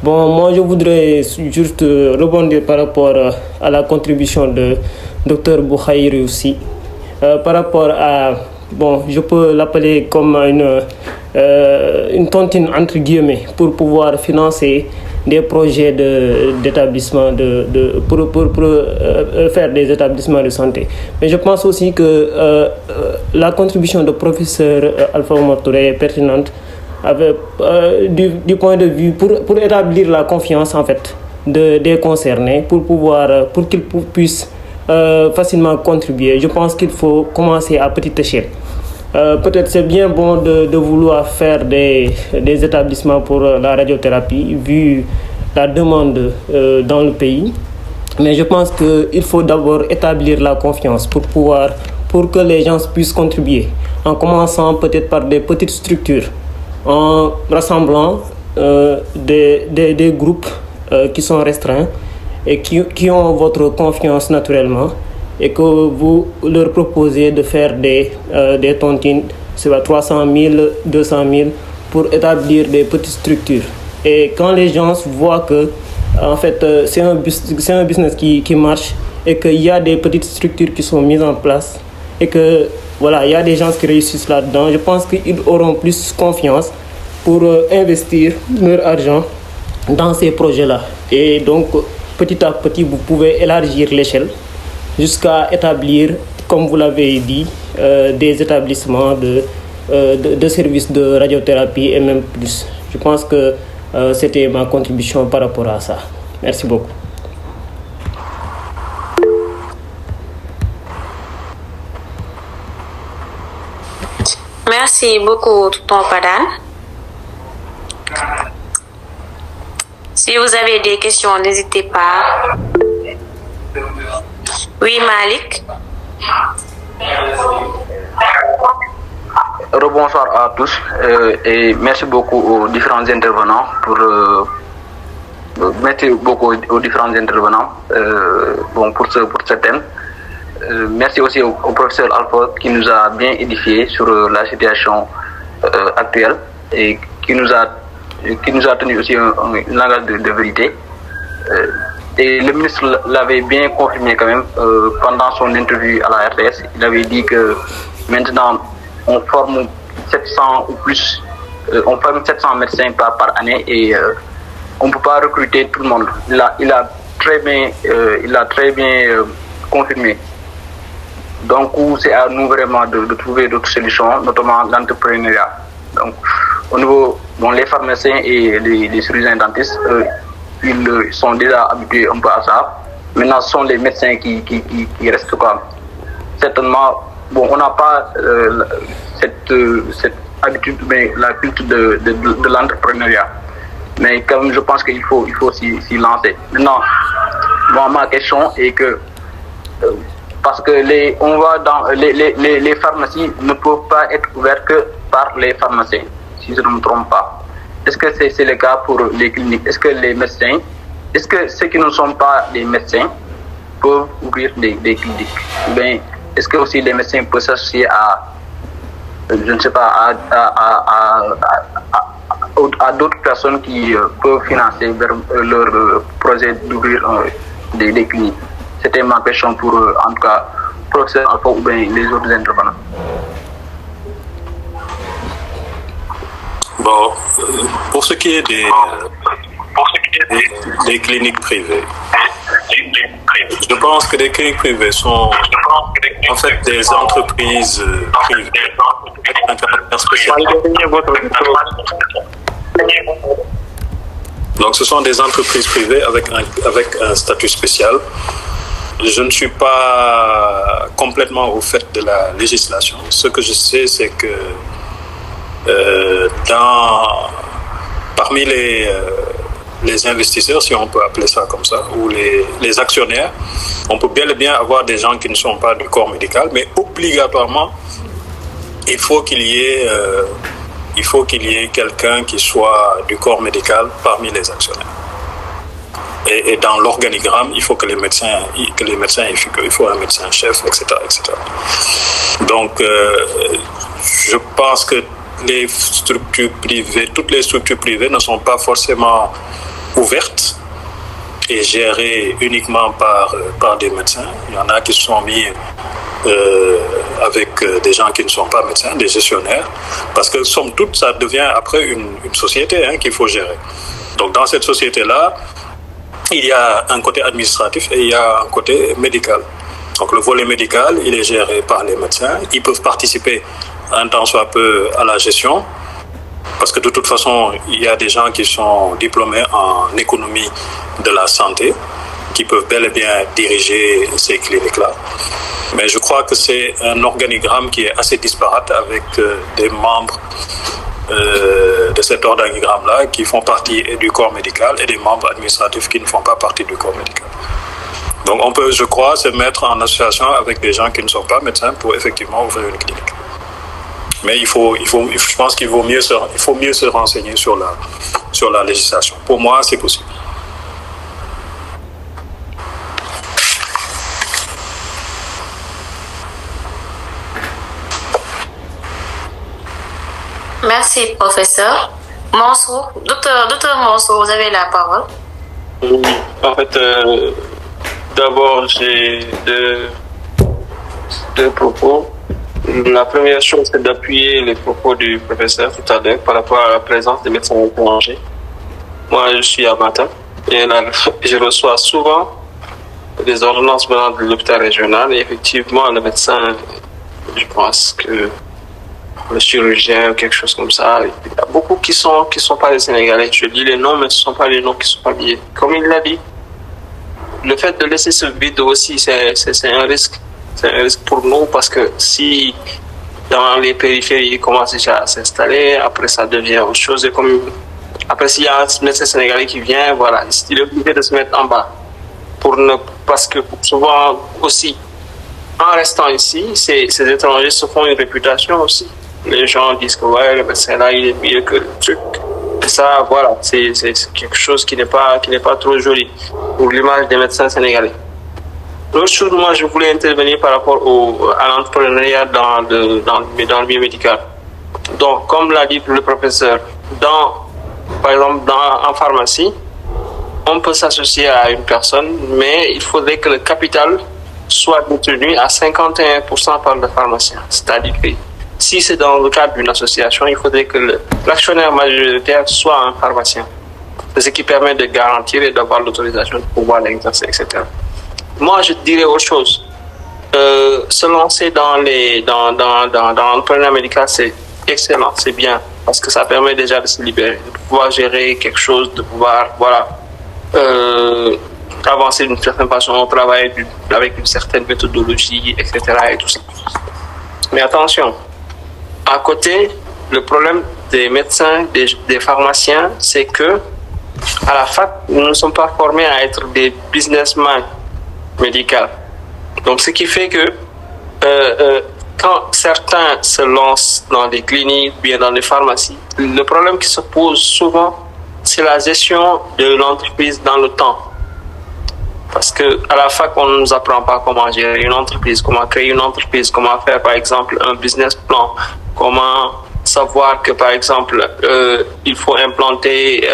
Bon, moi je voudrais juste rebondir par rapport à la contribution de docteur Boukhayri aussi. Par rapport à, bon, je peux l'appeler comme une tontine entre guillemets pour pouvoir financer des projets d'établissement pour faire des établissements de santé. Mais je pense aussi que la contribution de professeur Alpha Oumar Touré est pertinente avec, du point de vue pour établir la confiance en fait des concernés pour qu'ils puissent facilement contribuer. Je pense qu'il faut commencer à petite échelle. Peut-être c'est bien bon de vouloir faire des établissements pour la radiothérapie vu la demande dans le pays. Mais je pense qu'il faut d'abord établir la confiance pour que les gens puissent contribuer. En commençant peut-être par des petites structures, en rassemblant des groupes qui sont restreints et qui ont votre confiance naturellement, et que vous leur proposez de faire des tontines, c'est 300 000, 200 000 pour établir des petites structures. Et quand les gens voient que en fait, c'est un business qui marche et qu'il y a des petites structures qui sont mises en place et que voilà, il y a des gens qui réussissent là-dedans, je pense qu'ils auront plus confiance pour investir leur argent dans ces projets-là. Et donc, petit à petit, vous pouvez élargir l'échelle jusqu'à établir, comme vous l'avez dit, des établissements de services de radiothérapie et même plus. Je pense que c'était ma contribution par rapport à ça. Merci beaucoup. Merci beaucoup, tonton Padan. Si vous avez des questions, n'hésitez pas. Oui, Malik. Rebonsoir à tous et merci beaucoup aux différents intervenants pour ce thème. Merci aussi au professeur Alpha qui nous a bien édifié sur la situation actuelle et qui nous a tenu aussi un langage de vérité. Et le ministre l'avait bien confirmé quand même pendant son interview à la RTS. Il avait dit que maintenant on forme 700 ou plus, on forme 700 médecins par année et on ne peut pas recruter tout le monde. Il a très bien confirmé. Donc c'est à nous vraiment de trouver d'autres solutions, notamment l'entrepreneuriat. Donc au niveau les pharmaciens et les chirurgiens dentistes, ils sont déjà habitués un peu à ça. Maintenant, ce sont les médecins qui restent quoi. Certainement, on n'a pas cette habitude, mais la culture de l'entrepreneuriat. Mais comme je pense qu'il faut s'y lancer. Maintenant, ma question est que parce que les pharmacies ne peuvent pas être ouvertes que par les pharmaciens, si je ne me trompe pas. Est-ce que c'est le cas pour les cliniques? Est-ce que les médecins, est-ce que ceux qui ne sont pas des médecins peuvent ouvrir des cliniques? Ou bien, est-ce que aussi les médecins peuvent s'associer à, je ne sais pas, à d'autres personnes qui peuvent financer leur projet d'ouvrir des cliniques? C'était ma question pour, en tout cas, professeur Alpha ou bien les autres intervenants. Bon, pour ce qui est des cliniques privées, je pense que les cliniques privées sont en fait des entreprises privées un caractère spécial. Donc ce sont des entreprises privées avec un statut spécial. Je ne suis pas complètement au fait de la législation. Ce que je sais, c'est que parmi les investisseurs, si on peut appeler ça comme ça, ou les actionnaires, on peut bel et bien avoir des gens qui ne sont pas du corps médical, mais obligatoirement, il faut qu'il y ait quelqu'un qui soit du corps médical parmi les actionnaires. Et dans l'organigramme, il faut que les médecins, il faut un médecin-chef, etc., etc. Donc, je pense que les structures privées, toutes les structures privées ne sont pas forcément ouvertes et gérées uniquement par des médecins. Il y en a qui se sont mis avec des gens qui ne sont pas médecins, des gestionnaires, parce que somme toute, ça devient après une société qu'il faut gérer. Donc dans cette société-là, il y a un côté administratif et il y a un côté médical. Donc le volet médical, il est géré par les médecins. Ils peuvent participer un temps soit peu à la gestion, parce que de toute façon, il y a des gens qui sont diplômés en économie de la santé, qui peuvent bel et bien diriger ces cliniques-là. Mais je crois que c'est un organigramme qui est assez disparate avec des membres de cet organigramme-là qui font partie du corps médical et des membres administratifs qui ne font pas partie du corps médical. Donc on peut, je crois, se mettre en association avec des gens qui ne sont pas médecins pour effectivement ouvrir une clinique. Mais je pense qu'il faut mieux se renseigner sur la législation. Pour moi, c'est possible. Merci, professeur. Mansour, docteur Mansour, vous avez la parole. Oui, en fait, d'abord, j'ai deux propos. La première chose, c'est d'appuyer les propos du professeur tout à l'heure par rapport à la présence des médecins étrangers. Moi, je suis à Matam et là, je reçois souvent des ordonnances venant de l'hôpital régional et effectivement, le médecin, je pense que le chirurgien ou quelque chose comme ça, il y a beaucoup qui sont pas des Sénégalais. Je dis les noms, mais ce ne sont pas les noms qui sont pas liés. Comme il l'a dit, le fait de laisser ce vide aussi, c'est un risque. C'est un risque pour nous parce que si dans les périphéries, il commence déjà à s'installer, après ça devient autre chose. Et comme, après, s'il y a un médecin sénégalais qui vient, voilà, il est obligé de se mettre en bas. Parce que souvent aussi, en restant ici, ces étrangers se font une réputation aussi. Les gens disent que ouais, le médecin là, il est mieux que le truc. Et ça, voilà, c'est quelque chose qui n'est pas trop joli pour l'image des médecins sénégalais. L'autre chose, moi, je voulais intervenir par rapport à l'entrepreneuriat dans le milieu médical. Donc, comme l'a dit le professeur, par exemple, en pharmacie, on peut s'associer à une personne, mais il faudrait que le capital soit détenu à 51% par le pharmacien. C'est-à-dire que si c'est dans le cadre d'une association, il faudrait que l'actionnaire majoritaire soit un pharmacien. C'est ce qui permet de garantir et d'avoir l'autorisation de pouvoir l'exercer, etc. Moi, je dirais autre chose. Se lancer dans l'entrepreneuriat médical, c'est excellent, c'est bien, parce que ça permet déjà de se libérer, de pouvoir gérer quelque chose, de pouvoir, voilà, avancer d'une certaine façon, travailler avec une certaine méthodologie, etc. et tout ça. Mais attention, à côté, le problème des médecins, des pharmaciens, c'est que à la fac, nous ne sommes pas formés à être des businessmen médicaux. Donc, ce qui fait que quand certains se lancent dans des cliniques, bien dans les pharmacies, le problème qui se pose souvent, c'est la gestion de l'entreprise dans le temps. Parce qu'à la fac, on ne nous apprend pas comment gérer une entreprise, comment créer une entreprise, comment faire, par exemple, un business plan, comment savoir que, par exemple, il faut implanter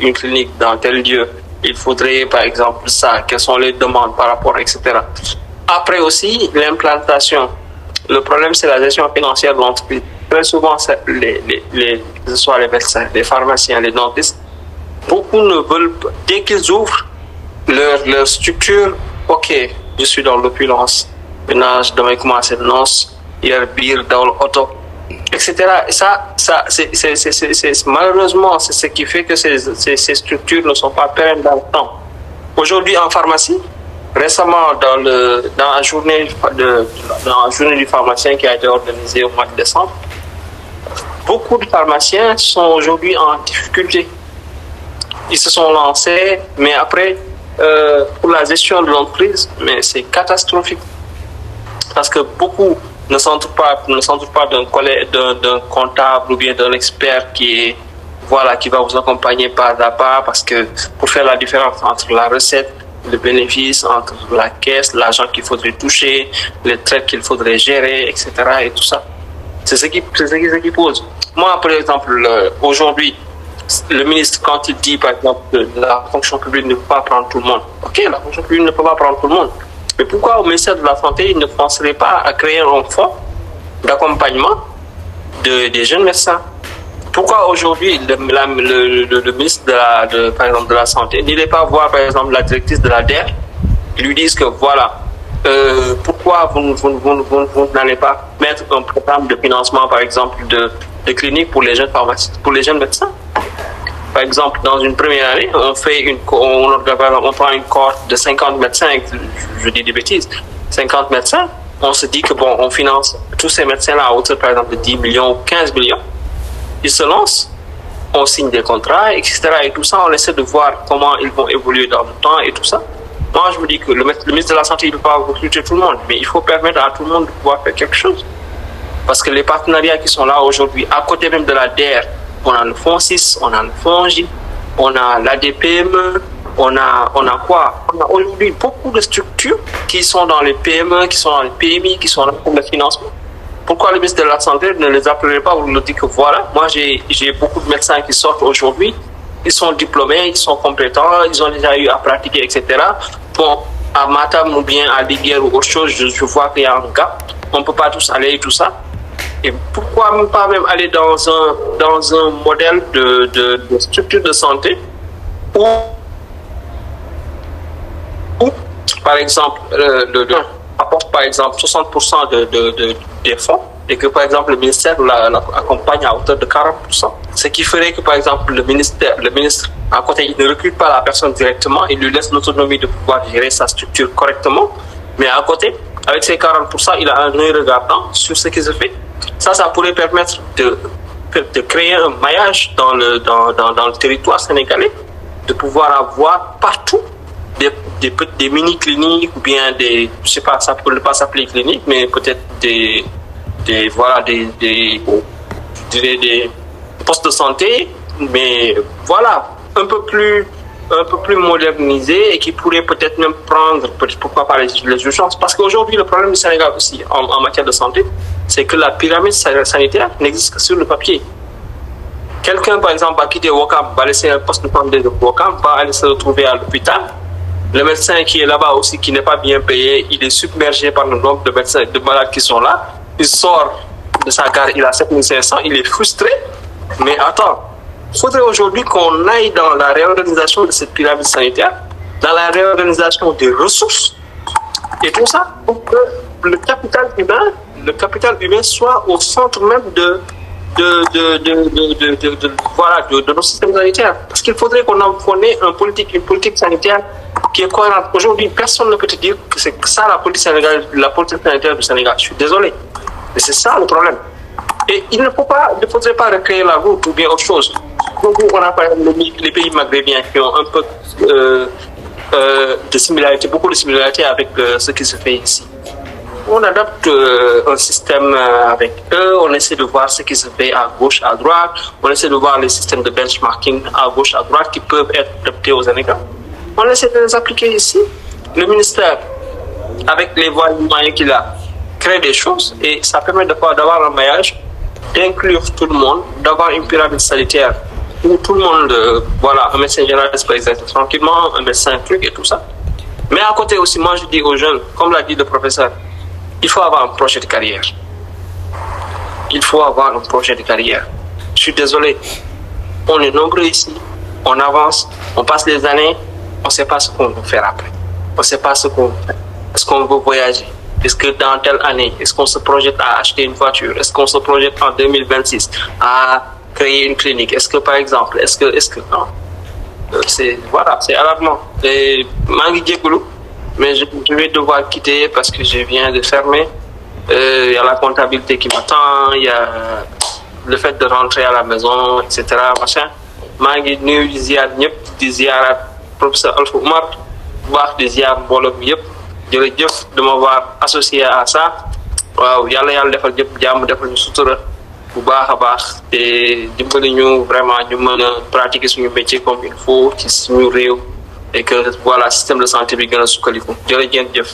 une clinique dans tel lieu. Il faudrait, par exemple, ça, quelles sont les demandes par rapport, etc. Après aussi, l'implantation. Le problème, c'est la gestion financière de l'entreprise. Très souvent, que ce soit les médecins, les pharmaciens, les dentistes, beaucoup ne veulent pas, dès qu'ils ouvrent leur structure, ok, je suis dans l'opulence, maintenant je dois commencer de noces, il y a le biir dans l'auto, etc. Et ça c'est malheureusement, c'est ce qui fait que ces structures ne sont pas pérennes dans le temps. Aujourd'hui, en pharmacie, récemment, dans la journée du pharmacien qui a été organisée au mois de décembre, beaucoup de pharmaciens sont aujourd'hui en difficulté. Ils se sont lancés, mais après, pour la gestion de l'entreprise, mais c'est catastrophique. Parce que beaucoup ne s'entourent pas d'un comptable ou bien d'un expert qui est voilà, qui va vous accompagner pas à pas, parce que pour faire la différence entre la recette, le bénéfice, entre la caisse, l'argent qu'il faudrait toucher, les traites qu'il faudrait gérer, etc. et tout ça. C'est ce qui pose. Moi, par exemple, aujourd'hui, le ministre, quand il dit, par exemple, que la fonction publique ne peut pas prendre tout le monde, ok, la fonction publique ne peut pas prendre tout le monde. Mais pourquoi au ministère de la Santé, il ne penserait pas à créer un fonds d'accompagnement des jeunes médecins? Pourquoi aujourd'hui le ministre par exemple, de la Santé n'irait pas voir, par exemple, la directrice de la DER, qui lui disent que voilà, pourquoi vous n'allez pas mettre un programme de financement, par exemple, de cliniques pour les jeunes pharmacistes, pour les jeunes médecins? Par exemple, dans une première année, on prend une cohorte de 50 médecins, je dis des bêtises, 50 médecins, on se dit que bon, on finance tous ces médecins-là à hauteur, par exemple, de 10 millions ou 15 millions. Ils se lancent, on signe des contrats, etc. Et tout ça, on essaie de voir comment ils vont évoluer dans le temps et tout ça. Moi, je me dis que le ministre de la Santé, il ne peut pas recruter tout le monde, mais il faut permettre à tout le monde de pouvoir faire quelque chose. Parce que les partenariats qui sont là aujourd'hui, à côté même de la DER, on a le Fonds 6, on a le Fonds J, on a l'ADPME, on a quoi? On a aujourd'hui beaucoup de structures qui sont dans les PME, qui sont dans les PMI, qui sont là pour le financement. Pourquoi le ministre de la Santé ne les appellerait pas? Vous nous dites que voilà, moi j'ai beaucoup de médecins qui sortent aujourd'hui, ils sont diplômés, ils sont compétents, ils ont déjà eu à pratiquer, etc. Bon, à Matam ou bien à Liguerre ou autre chose, je vois qu'il y a un gap, on ne peut pas tous aller et tout ça. Et pourquoi même pas même aller dans un modèle de structure de santé où par exemple, apporte par exemple 60% des fonds et que par exemple le ministère l'accompagne à hauteur de 40%. Ce qui ferait que par exemple le ministre à côté, il ne recrute pas la personne directement, il lui laisse l'autonomie de pouvoir gérer sa structure correctement, mais à côté, avec ces 40%, il a un œil regardant sur ce qui se fait. Ça pourrait permettre de créer un maillage dans le territoire sénégalais, de pouvoir avoir partout des mini-cliniques ou bien je sais pas, ça peut ne pas s'appeler clinique, mais peut-être des postes de santé, mais voilà, un peu plus modernisé et qui pourrait peut-être même prendre, pourquoi pas les urgences. Parce qu'aujourd'hui, le problème du Sénégal aussi en matière de santé, c'est que la pyramide sanitaire n'existe que sur le papier. Quelqu'un, par exemple, va quitter Ouakam, va laisser un poste de santé de Ouakam, va aller se retrouver à l'hôpital. Le médecin qui est là-bas aussi, qui n'est pas bien payé, il est submergé par le nombre de médecins, de malades qui sont là. Il sort de sa gare, il a 7500, il est frustré. Mais attends, il faudrait aujourd'hui qu'on aille dans la réorganisation de cette pyramide sanitaire, dans la réorganisation des ressources et tout ça, pour que le capital humain soit au centre même de nos systèmes sanitaires. Parce qu'il faudrait qu'on ait une politique sanitaire qui est cohérente. Aujourd'hui, personne ne peut te dire que c'est ça la politique sanitaire du Sénégal. Je suis désolé. Mais c'est ça le problème. Et il ne faudrait pas recréer la route ou bien autre chose. Donc, on a par exemple les pays maghrébiens qui ont un peu de similarité, beaucoup de similarité avec ce qui se fait ici. On adapte un système avec eux, on essaie de voir ce qui se fait à gauche, à droite, on essaie de voir les systèmes de benchmarking à gauche, à droite qui peuvent être adaptés aux Sénégal. On essaie de les appliquer ici. Le ministère, avec les moyens qu'il a, crée des choses et ça permet d'avoir un maillage, d'inclure tout le monde, d'avoir une pyramide sanitaire où tout le monde, un médecin généraliste par exemple, tranquillement, un médecin truc et tout ça. Mais à côté aussi, moi je dis aux jeunes, comme l'a dit le professeur, il faut avoir un projet de carrière. Il faut avoir un projet de carrière. Je suis désolé, on est nombreux ici, on avance, on passe les années, on ne sait pas ce qu'on veut faire après. On ne sait pas ce qu'on veut faire. Est-ce qu'on veut voyager? Est-ce que dans telle année, est-ce qu'on se projette à acheter une voiture? Est-ce qu'on se projette en 2026 à créer une clinique? Est-ce que par exemple, est-ce que non? C'est alarmant. Et mais je vais devoir quitter parce que je viens de fermer. Il y a la comptabilité qui m'attend, il y a le fait de rentrer à la maison, etc. Machin. Mangi nuyu di ziar ñëpp di ziarat professeur Alpha Oumar bu baax di ziar mbooloo mi yëpp jërëjëf de m'avoir associé à ça waaw yàlla defal ñëpp jàmm defal ñu sutura bu baax a baax te dimbali ñu vraiment ñu mën a pratiquer suñu métier comme il faut ci suñu réew et que voilà système de santé bi gën a sukkaliku jërëjëf.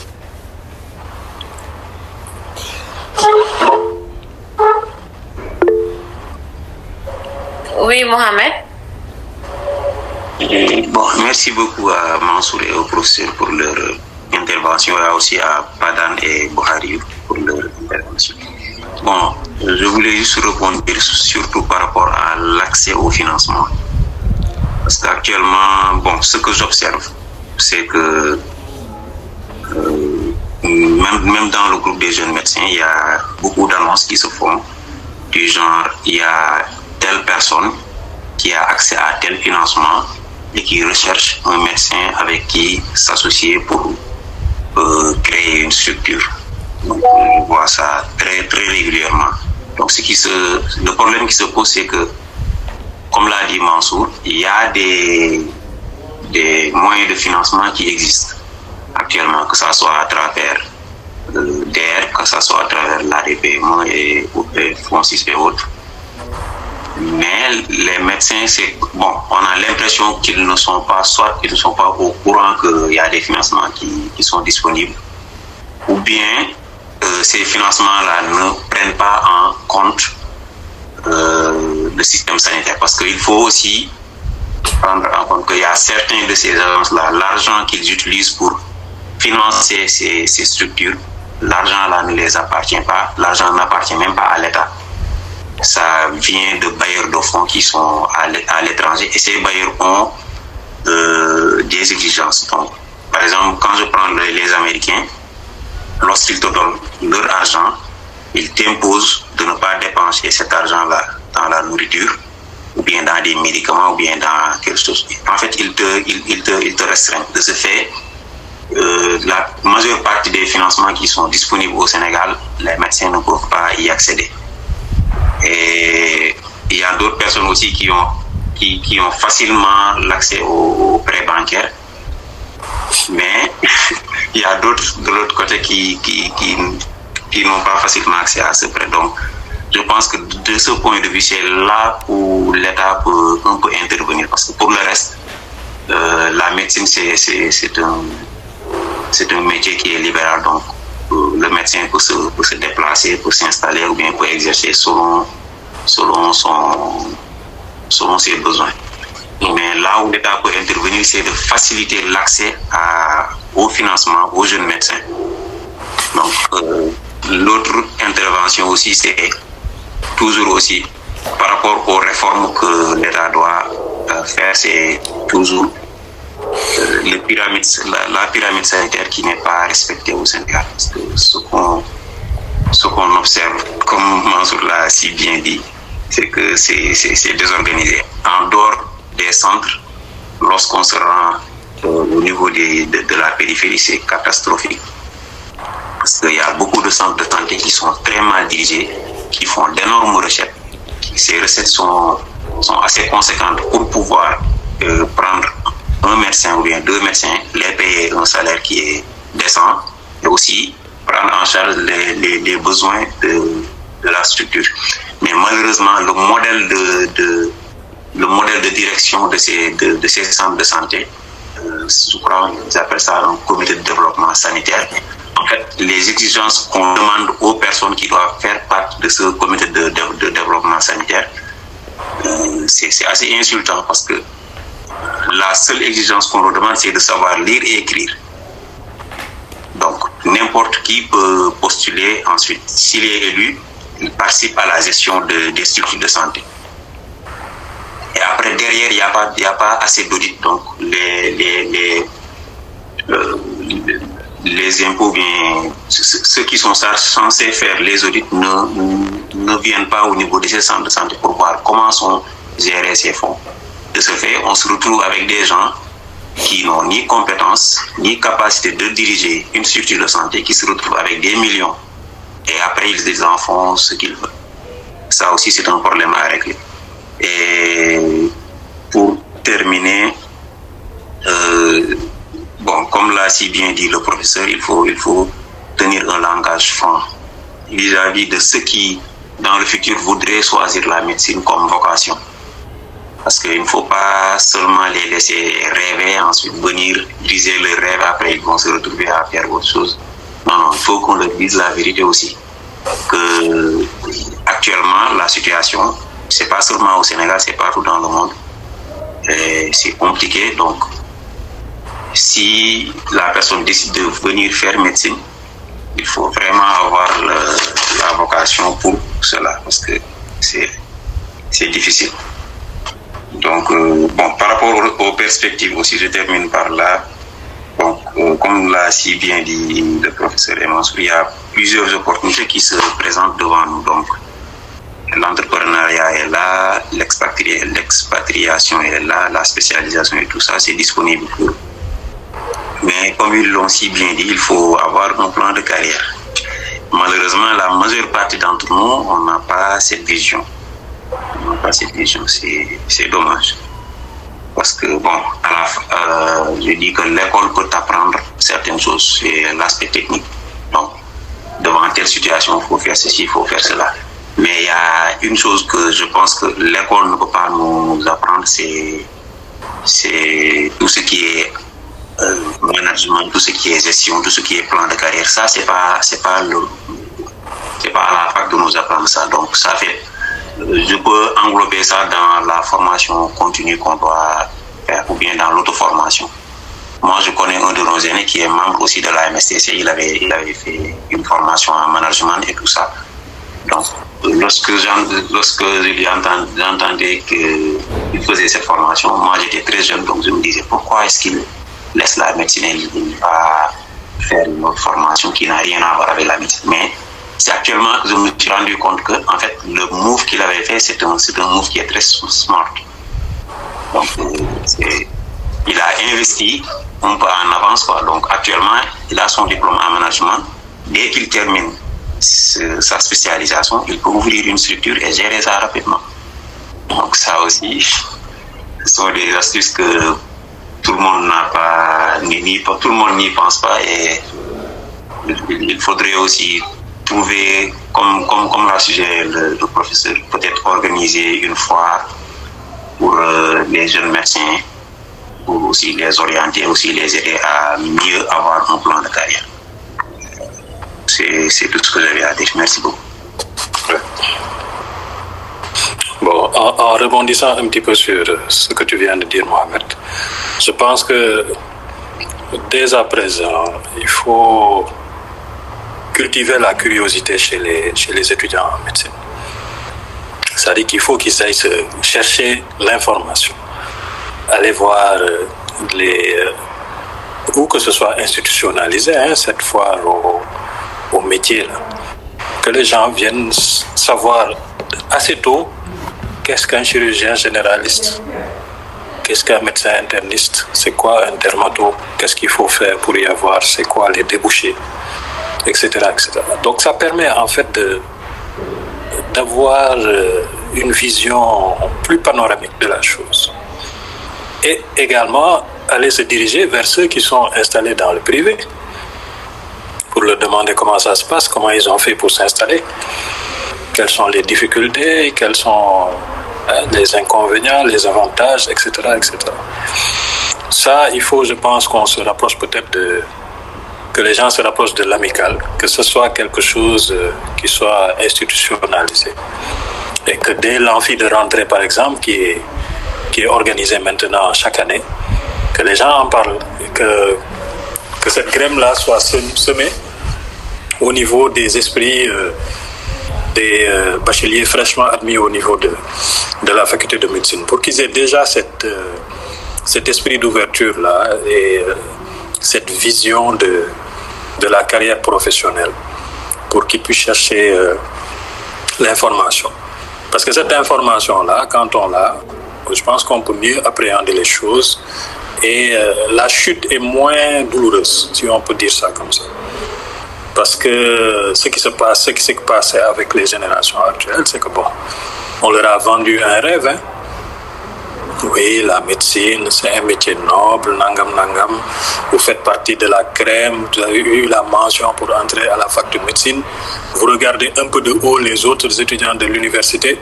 Oui, Mohamed. Bon, merci beaucoup à Mansour et au professeur pour leur intervention et aussi à Padan et Buhari pour leur intervention. Bon, je voulais juste rebondir surtout par rapport à l'accès au financement. Parce qu'actuellement, bon, ce que j'observe, c'est que même dans le groupe des jeunes médecins, il y a beaucoup d'annonces qui se font du genre, il y a telle personne qui a accès à tel financement et qui recherche un médecin avec qui s'associer pour créer une structure. Donc, on voit ça très, très régulièrement. Donc, le problème qui se pose, c'est que, comme l'a dit Mansour, il y a des moyens de financement qui existent actuellement, que ce soit à travers DER, que ce soit à travers l'ADPME et FONSIS et autres. Mais les médecins, on a l'impression qu'ils ne sont pas, soit ils ne sont pas au courant qu'il y a des financements qui sont disponibles, ou bien ces financements-là ne prennent pas en compte le système sanitaire. Parce qu'il faut aussi prendre en compte qu'il y a certains de ces agences-là, l'argent qu'ils utilisent pour financer ces structures, l'argent-là ne les appartient pas, l'argent n'appartient même pas à l'État. Ça vient de bailleurs de fonds qui sont à l'étranger et ces bailleurs ont des exigences. Donc, par exemple, quand je prends les Américains, lorsqu'ils te donnent leur argent, ils t'imposent de ne pas dépenser cet argent-là dans la nourriture ou bien dans des médicaments ou bien dans quelque chose. En fait, ils te restreignent. De ce fait, la majeure partie des financements qui sont disponibles au Sénégal, les médecins ne peuvent pas y accéder. Et il y a d'autres personnes aussi qui ont facilement l'accès aux prêts bancaires. Mais il y a d'autres de l'autre côté qui n'ont pas facilement accès à ce prêt. Donc, je pense que de ce point de vue, c'est là où l'État peut un peu intervenir. Parce que pour le reste, la médecine, c'est un métier qui est libéral. Donc, le médecin peut se déplacer, peut s'installer ou bien peut exercer selon ses besoins. Mais là où l'État peut intervenir, c'est de faciliter l'accès au financement aux jeunes médecins. Donc, l'autre intervention aussi, c'est toujours aussi par rapport aux réformes que l'État doit faire, c'est toujours la pyramide sanitaire qui n'est pas respectée au Sénégal. Parce que ce qu'on observe, comme Mansour l'a si bien dit, c'est que c'est désorganisé. En dehors des centres, lorsqu'on se rend au niveau de la périphérie, c'est catastrophique. Parce qu'il y a beaucoup de centres de santé qui sont très mal dirigés, qui font d'énormes recettes. Ces recettes sont assez conséquentes pour pouvoir prendre un médecin ou bien deux médecins, les payer un salaire qui est décent et aussi prendre en charge les besoins de la structure. Mais malheureusement, le modèle de direction de ces centres de santé, je crois qu'ils appellent ça un comité de développement sanitaire. En fait, les exigences qu'on demande aux personnes qui doivent faire partie de ce comité de développement sanitaire, c'est assez insultant parce que la seule exigence qu'on leur demande, c'est de savoir lire et écrire. Donc, n'importe qui peut postuler ensuite. S'il est élu, il participe à la gestion des structures de santé. Et après, derrière, il n'y a pas assez d'audit. Donc, les impôts, bien, ceux qui sont censés faire les audits ne viennent pas au niveau de ces centres de santé pour voir comment sont gérés ces fonds. De ce fait, on se retrouve avec des gens qui n'ont ni compétences, ni capacité de diriger une structure de santé, qui se retrouvent avec des millions. Et après, ils en font ce qu'ils veulent. Ça aussi, c'est un problème à régler. Et pour terminer, comme l'a si bien dit le professeur, il faut tenir un langage franc vis-à-vis de ceux qui dans le futur, voudraient choisir la médecine comme vocation. Parce qu'il ne faut pas seulement les laisser rêver, ensuite venir briser leur rêve, après ils vont se retrouver à faire autre chose. Non, il faut qu'on leur dise la vérité aussi. Que actuellement, la situation, c'est pas seulement au Sénégal, c'est partout dans le monde. C'est compliqué, donc si la personne décide de venir faire médecine, il faut vraiment avoir la vocation pour cela, parce que c'est difficile. Donc, par rapport aux perspectives aussi, je termine par là. Donc, comme l'a si bien dit le professeur Mansour, il y a plusieurs opportunités qui se présentent devant nous. Donc, l'entrepreneuriat est là, l'expatriation est là, la spécialisation et tout ça, c'est disponible pour eux. Mais comme ils l'ont si bien dit, il faut avoir un plan de carrière. Malheureusement, la majeure partie d'entre nous, on n'a pas cette vision. On n'a pas cette vision, c'est dommage. Parce que, je dis que l'école peut apprendre certaines choses, c'est l'aspect technique. Donc, devant telle situation, il faut faire ceci, il faut faire cela. Mais il y a une chose que je pense que l'école ne peut pas nous apprendre, c'est tout ce qui est management, tout ce qui est gestion, tout ce qui est plan de carrière. Ça, c'est pas à la fac de nous apprendre ça. Donc, ça fait, je peux englober ça dans la formation continue qu'on doit faire ou bien dans l'auto-formation. Moi, je connais un de nos aînés qui est membre aussi de la MSTC. Il avait fait une formation en management et tout ça. Donc, lorsque j'entendais qu'il faisait cette formation, moi j'étais très jeune, donc je me disais pourquoi est-ce qu'il laisse la médecine et il va faire une autre formation qui n'a rien à voir avec la médecine. Mais c'est actuellement que je me suis rendu compte que en fait, le move qu'il avait fait, c'est un move qui est très smart. Donc, il a investi un peu en avance, quoi. Donc, actuellement, il a son diplôme en management. Dès qu'il termine sa spécialisation, il peut ouvrir une structure et gérer ça rapidement. Donc ça aussi, ce sont des astuces que tout le monde n'a pas, tout le monde n'y pense pas, et il faudrait aussi trouver, comme l'a suggéré le professeur, peut-être organiser une foire pour les jeunes médecins, pour aussi les orienter, aussi les aider à mieux avoir un plan de carrière. C'est tout ce que j'avais à dire. Merci beaucoup. Bon, en rebondissant un petit peu sur ce que tu viens de dire, Mohamed, je pense que dès à présent, il faut cultiver la curiosité chez les étudiants en médecine. C'est-à-dire qu'il faut qu'ils aillent chercher l'information, aller voir où que ce soit institutionnalisé, cette fois au métier, là. Que les gens viennent savoir assez tôt qu'est-ce qu'un chirurgien généraliste, qu'est-ce qu'un médecin interniste, c'est quoi un dermato, qu'est-ce qu'il faut faire pour y avoir, c'est quoi les débouchés, etc., etc. Donc ça permet en fait d'avoir une vision plus panoramique de la chose. Et également aller se diriger vers ceux qui sont installés dans le privé, pour leur demander comment ça se passe, comment ils ont fait pour s'installer, quelles sont les difficultés, quels sont les inconvénients, les avantages, etc., etc. Ça, il faut, je pense, qu'on se rapproche peut-être que les gens se rapprochent de l'amical, que ce soit quelque chose qui soit institutionnalisé. Et que dès l'amphi de rentrée, par exemple, qui est organisé maintenant chaque année, que les gens en parlent, et que cette graine-là soit semée au niveau des esprits des bacheliers fraîchement admis au niveau de la faculté de médecine, pour qu'ils aient déjà cet esprit d'ouverture-là et cette vision de la carrière professionnelle, pour qu'ils puissent chercher l'information. Parce que cette information-là, quand on l'a, je pense qu'on peut mieux appréhender les choses et la chute est moins douloureuse, si on peut dire ça comme ça. Parce que ce qui s'est passé avec les générations actuelles, c'est que on leur a vendu un rêve, oui, la médecine, c'est un métier noble, nangam, nangam. Vous faites partie de la crème, vous avez eu la mention pour entrer à la fac de médecine. Vous regardez un peu de haut les autres étudiants de l'université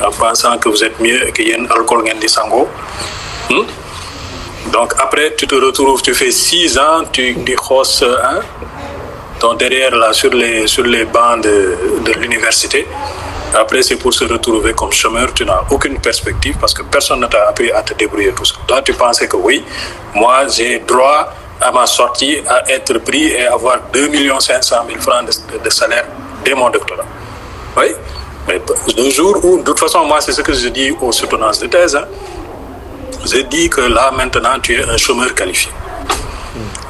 en pensant que vous êtes mieux et qu'il y a un alcool di sango. Donc après, tu te retrouves, tu fais 6 ans, tu crosses ton derrière là sur les bancs de l'université. Après, c'est pour se retrouver comme chômeur, tu n'as aucune perspective parce que personne ne t'a appris à te débrouiller tout ça. Toi, tu pensais que oui, moi, j'ai droit à ma sortie à être pris et avoir 2 500 000 francs de salaire dès mon doctorat. Oui, mais le jour où, de toute façon, moi, c'est ce que je dis aux soutenances de thèse, je dis que là, maintenant, tu es un chômeur qualifié.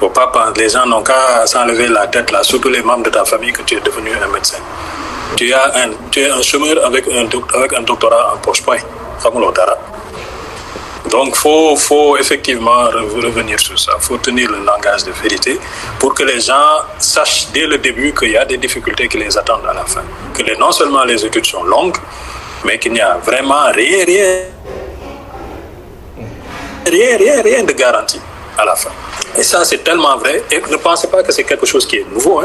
Faut pas, les gens n'ont qu'à s'enlever la tête, là, surtout les membres de ta famille, que tu es devenu un médecin. Tu es un chômeur avec un doctorat en poche, point. Donc, faut effectivement revenir sur ça. Il faut tenir le langage de vérité pour que les gens sachent dès le début qu'il y a des difficultés qui les attendent à la fin. Que non seulement les études sont longues, mais qu'il n'y a vraiment rien de garanti à la fin. Et ça, c'est tellement vrai. Et ne pensez pas que c'est quelque chose qui est nouveau.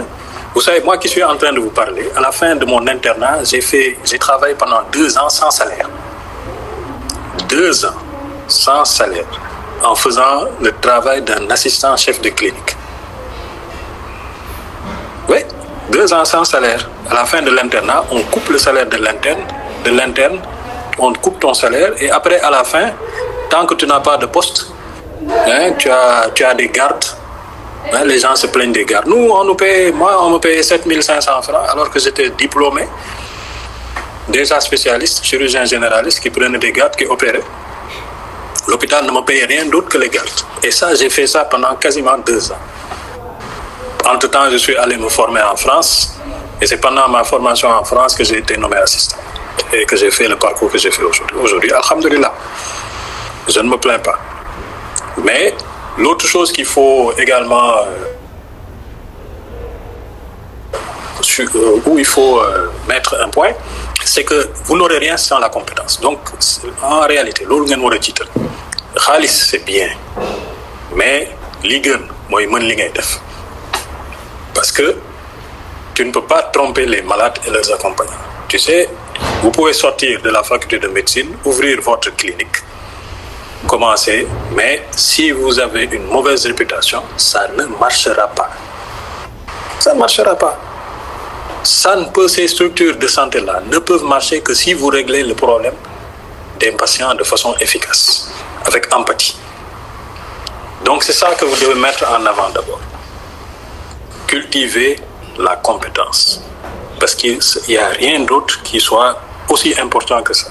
Vous savez, moi qui suis en train de vous parler, à la fin de mon internat, j'ai travaillé pendant 2 ans sans salaire. 2 ans sans salaire, en faisant le travail d'un assistant chef de clinique. Oui, 2 ans sans salaire. À la fin de l'internat, on coupe le salaire de l'interne, on coupe ton salaire, et après, à la fin, tant que tu n'as pas de poste, tu as des gardes. Les gens se plaignent des gardes. Nous, on me payait 7 500 francs alors que j'étais diplômé, déjà spécialiste, chirurgien généraliste qui prenait des gardes, qui opérait. L'hôpital ne me payait rien d'autre que les gardes. Et ça, j'ai fait ça pendant quasiment 2 ans. Entre-temps, je suis allé me former en France. Et c'est pendant ma formation en France que j'ai été nommé assistant. Et que j'ai fait le parcours que j'ai fait aujourd'hui. Aujourd'hui, alhamdoulilah, je ne me plains pas. Mais l'autre chose qu'il faut également, où il faut mettre un point, c'est que vous n'aurez rien sans la compétence. Donc, en réalité, l'autre ngeen war a jiital xaalis c'est bien, mais li gën mooy mën li ngay def. Parce que tu ne peux pas tromper les malades et leurs accompagnants. Tu sais, vous pouvez sortir de la faculté de médecine, ouvrir votre clinique, commencer, mais si vous avez une mauvaise réputation, ça ne marchera pas. Ça ne marchera pas. Ces structures de santé-là ne peuvent marcher que si vous réglez le problème des patients de façon efficace, avec empathie. Donc c'est ça que vous devez mettre en avant d'abord. Cultiver la compétence. Parce qu'il n'y a rien d'autre qui soit aussi important que ça.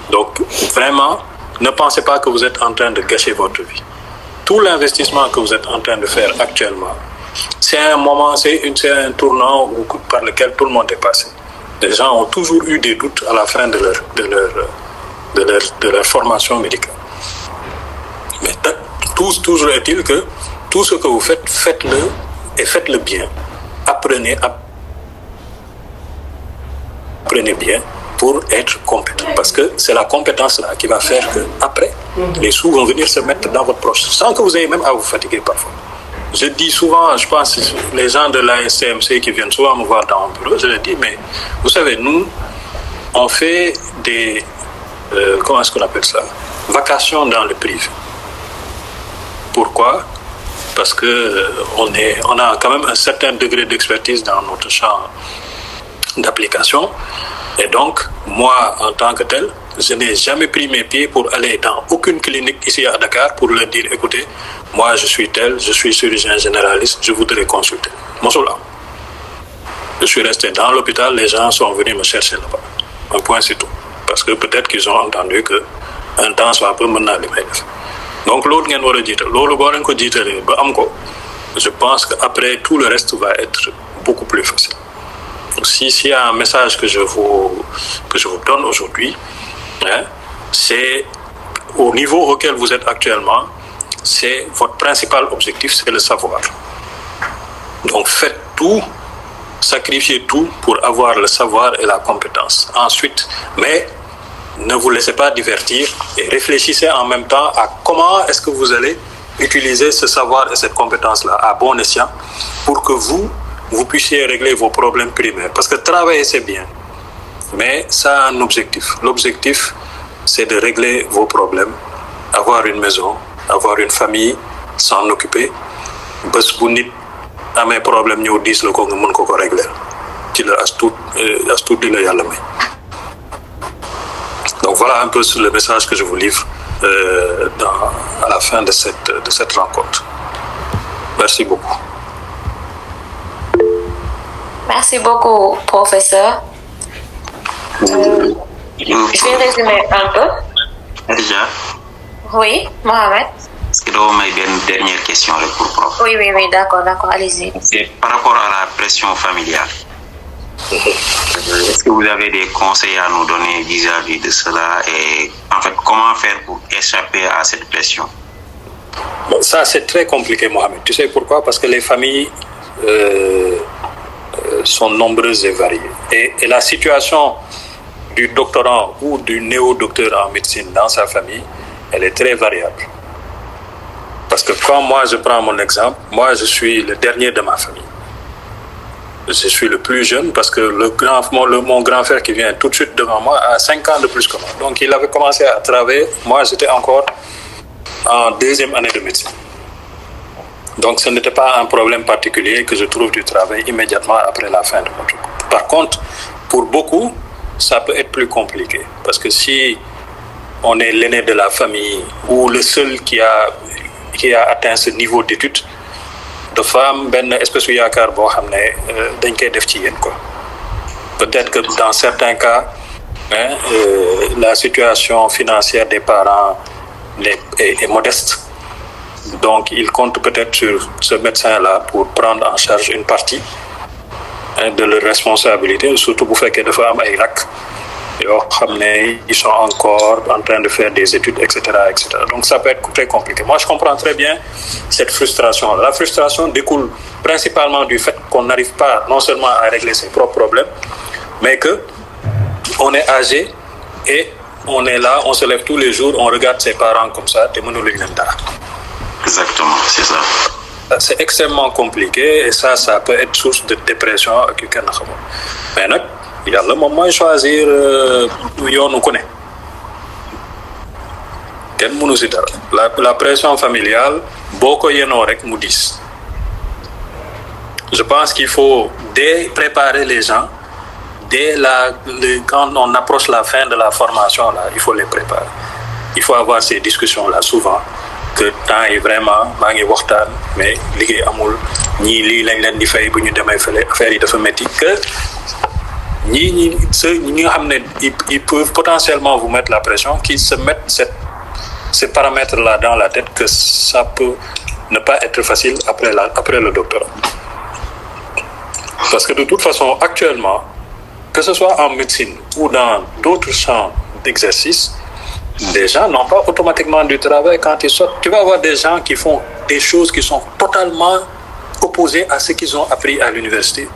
Donc vraiment, ne pensez pas que vous êtes en train de gâcher votre vie. Tout l'investissement que vous êtes en train de faire actuellement, c'est un moment, c'est un tournant par lequel tout le monde est passé. Les gens ont toujours eu des doutes à la fin de leur formation médicale. Mais toujours est-il que tout ce que vous faites, faites-le et faites-le bien. Apprenez bien pour être compétent. Parce que c'est la compétence là qui va faire que après, les sous vont venir se mettre dans votre poche sans que vous ayez même à vous fatiguer parfois. Je dis souvent, je pense, les gens de la SCMC qui viennent souvent me voir dans mon bureau, je leur dis, mais vous savez, nous, on fait des, comment est-ce qu'on appelle ça, vacations dans le privé. Pourquoi? Parce que on a quand même un certain degré d'expertise dans notre champ d'application. Et donc, moi, en tant que tel, je n'ai jamais pris mes pieds pour aller dans aucune clinique ici à Dakar pour leur dire, écoutez, moi je suis tel, je suis chirurgien généraliste, je voudrais consulter. Mosola. Je suis resté dans l'hôpital, les gens sont venus me chercher là-bas. Un point, c'est tout. Parce que peut-être qu'ils ont entendu qu'un temps soit peu maintenant les mecs. Donc, l'autre ngeen war a jiital loolu boo leen ko jiitalee ba am ko, je pense qu'après tout le reste va être beaucoup plus facile. Donc, s'il y a un message que je vous donne aujourd'hui, c'est au niveau auquel vous êtes actuellement, c'est votre principal objectif, c'est le savoir. Donc faites tout, sacrifiez tout pour avoir le savoir et la compétence. Ensuite, mais ne vous laissez pas divertir et réfléchissez en même temps à comment est-ce que vous allez utiliser ce savoir et cette compétence-là à bon escient pour que vous puissiez régler vos problèmes primaires. Parce que travailler, c'est bien, mais ça a un objectif. L'objectif, c'est de régler vos problèmes, avoir une maison, avoir une famille, s'en occuper. Bés bu nit amee problème ñëw diis la ko nga mën ko régler ci la as tuut di la yàlla may. Donc voilà un peu le message que je vous livre à la fin de cette rencontre. Merci beaucoup. Merci beaucoup, professeur. Je vais résumer un peu. Déjà. Oui, Mohamed. Est-ce que vous avez une dernière question pour le prof? Oui, d'accord, allez-y. C'est par rapport à la pression familiale. Est-ce que vous avez des conseils à nous donner vis-à-vis de cela et en fait comment faire pour échapper à cette pression? Bon, ça c'est très compliqué, Mohamed. Tu sais pourquoi? Parce que les familles sont nombreuses et variées. Et la situation du doctorant ou du néo-docteur en médecine dans sa famille, elle est très variable. Parce que quand moi je prends mon exemple, moi je suis le dernier de ma famille. Je suis le plus jeune parce que mon grand frère qui vient tout de suite devant moi a 5 ans de plus que moi. Donc il avait commencé à travailler, moi j'étais encore en 2e année de médecine. Donc ce n'était pas un problème particulier que je trouve du travail immédiatement après la fin de mon truc. Par contre, pour beaucoup, ça peut être plus compliqué. Parce que si on est l'aîné de la famille ou le seul qui a atteint ce niveau d'études, de femmes, espèce de yaakaar boo xam ne dañ koy def ci yéen quoi. Peut-être que dans certains cas, la situation financière des parents est modeste. Donc, ils comptent peut-être sur ce médecin-là pour prendre en charge une partie de leur responsabilité, surtout pour faire que de femmes ay rak ils sont encore en train de faire des études, etc., etc. Donc, ça peut être très compliqué. Moi, je comprends très bien cette frustration. La frustration découle principalement du fait qu'on n'arrive pas non seulement à régler ses propres problèmes, mais qu'on est âgé et on est là, on se lève tous les jours, on regarde ses parents comme ça, Exactement, c'est ça. C'est extrêmement compliqué et ça peut être source de dépression. Mais il y a le moment de choisir yoonu ku ne. Kenn mënu si dara. La pression familiale, boo ko yenoo rek mu diis. Je pense qu'il faut préparer les gens quand on approche la fin de la formation là, il faut les préparer. Il faut avoir ces discussions là souvent. Que temps yi vraiment maa ngi waxtaan mais liggéey amul ñii lii lañ leen di fay bu ñu demee fële affaire yi dafa métti que ñi nga xam ne ils peuvent potentiellement vous mettre la pression, qu'ils se mettent ces paramètres là dans la tête que ça peut ne pas être facile après le doctorat. Parce que de toute façon actuellement, que ce soit en médecine ou dans d'autres champs d'exercice, les gens n'ont pas automatiquement du travail quand ils sortent. Tu vas avoir des gens qui font des choses qui sont totalement opposées à ce qu'ils ont appris à l'université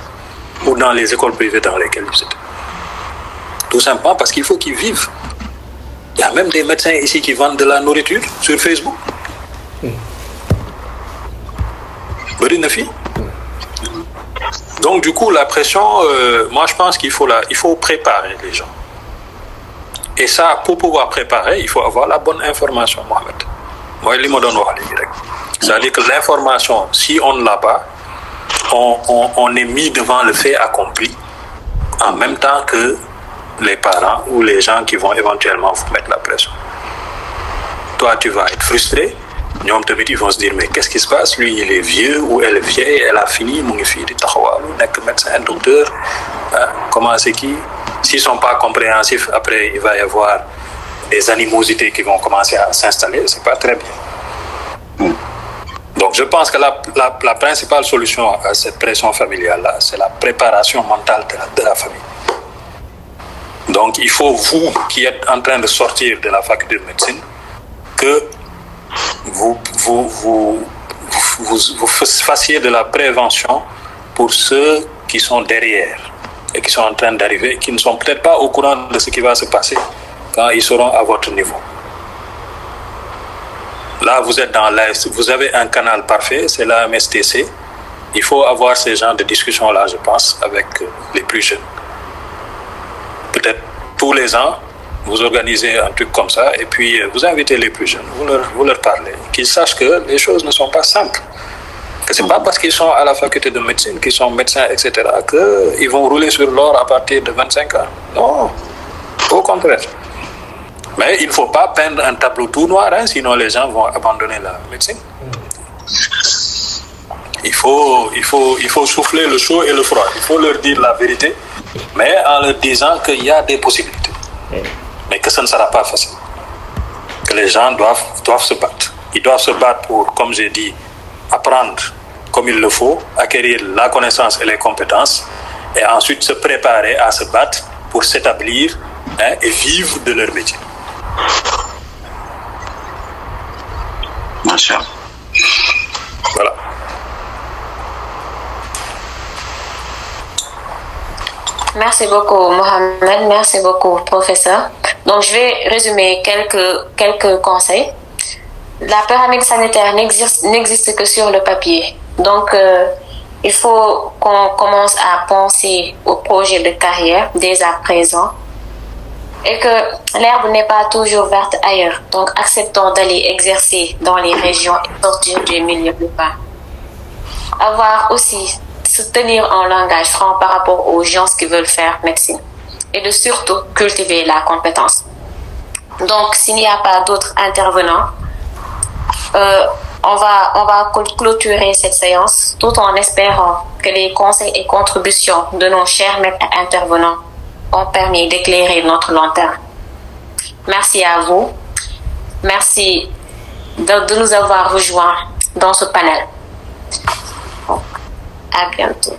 ou dans les écoles privées dans lesquelles ils étaient. Tout simplement parce qu'il faut qu'ils vivent. Il y a même des médecins ici qui vendent de la nourriture sur Facebook. Donc du coup, la pression, moi je pense qu'il faut préparer les gens. Et ça, pour pouvoir préparer, il faut avoir la bonne information, Mohamed. Moi, li ma doon wax léegi rek. C'est-à-dire que l'information, si on ne l'a pas, on est mis devant le fait accompli en même temps que les parents ou les gens qui vont éventuellement vous mettre la pression. Toi, tu vas être frustré. Ñoom tamit ils vont se dire mais qu'est-ce qui se passe? Lui, il est vieux ou elle est vieille, elle a fini, mu ngi fii di taxawaalu nekk médecin, docteur. Comment c'est qui? S'ils ne sont pas compréhensifs, après il va y avoir des animosités qui vont commencer à s'installer. C'est pas très bien. Donc je pense que la principale solution à cette pression familiale-là, c'est la préparation mentale de la famille. Donc il faut, vous qui êtes en train de sortir de la faculté de médecine, que vous fassiez de la prévention pour ceux qui sont derrière et qui sont en train d'arriver, qui ne sont peut-être pas au courant de ce qui va se passer quand ils seront à votre niveau. Là, vous êtes vous avez un canal parfait, c'est la MSTC. Il faut avoir ces genres de discussions-là, je pense, avec les plus jeunes. Peut-être tous les ans, vous organisez un truc comme ça et puis vous invitez les plus jeunes, vous leur parlez, qu'ils sachent que les choses ne sont pas simples. Que ce n'est pas parce qu'ils sont à la faculté de médecine, qu'ils sont médecins, etc., qu'ils vont rouler sur l'or à partir de 25 ans. Non, au contraire. Mais il ne faut pas peindre un tableau tout noir, hein, sinon les gens vont abandonner la médecine. Il faut souffler le chaud et le froid. Il faut leur dire la vérité, mais en leur disant qu'il y a des possibilités. Mais que ça ne sera pas facile. Que les gens doivent se battre. Ils doivent se battre pour, comme j'ai dit, apprendre comme il le faut, acquérir la connaissance et les compétences, et ensuite se préparer à se battre pour s'établir, hein, et vivre de leur métier. Machallah. Voilà. Merci beaucoup, Mohamed. Merci beaucoup, professeur. Donc, je vais résumer quelques conseils. La pyramide sanitaire n'existe que sur le papier. Donc, il faut qu'on commence à penser au projet de carrière dès à présent et que l'herbe n'est pas toujours verte ailleurs. Donc, acceptons d'aller exercer dans les régions et sortir du milieu urbain. Avoir aussi se tenir en langage franc par rapport aux gens qui veulent faire médecine et de surtout cultiver la compétence. Donc, s'il n'y a pas d'autres intervenants, on va clôturer cette séance tout en espérant que les conseils et contributions de nos chers maîtres intervenants ont permis d'éclairer notre lanterne. Merci à vous. Merci de nous avoir rejoints dans ce panel. À bientôt.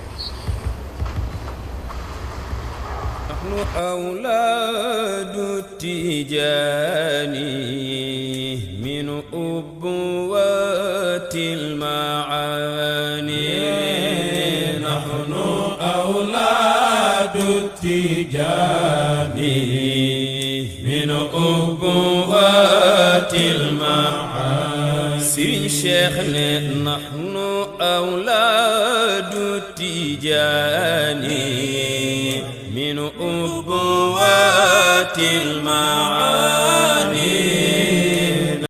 نحن أولاد التيجان من أبوات المعاني نحن أولاد التيجان من أبوات المعاني سيرين شيخنا نحن أولاد التيجان من أبوات المعاني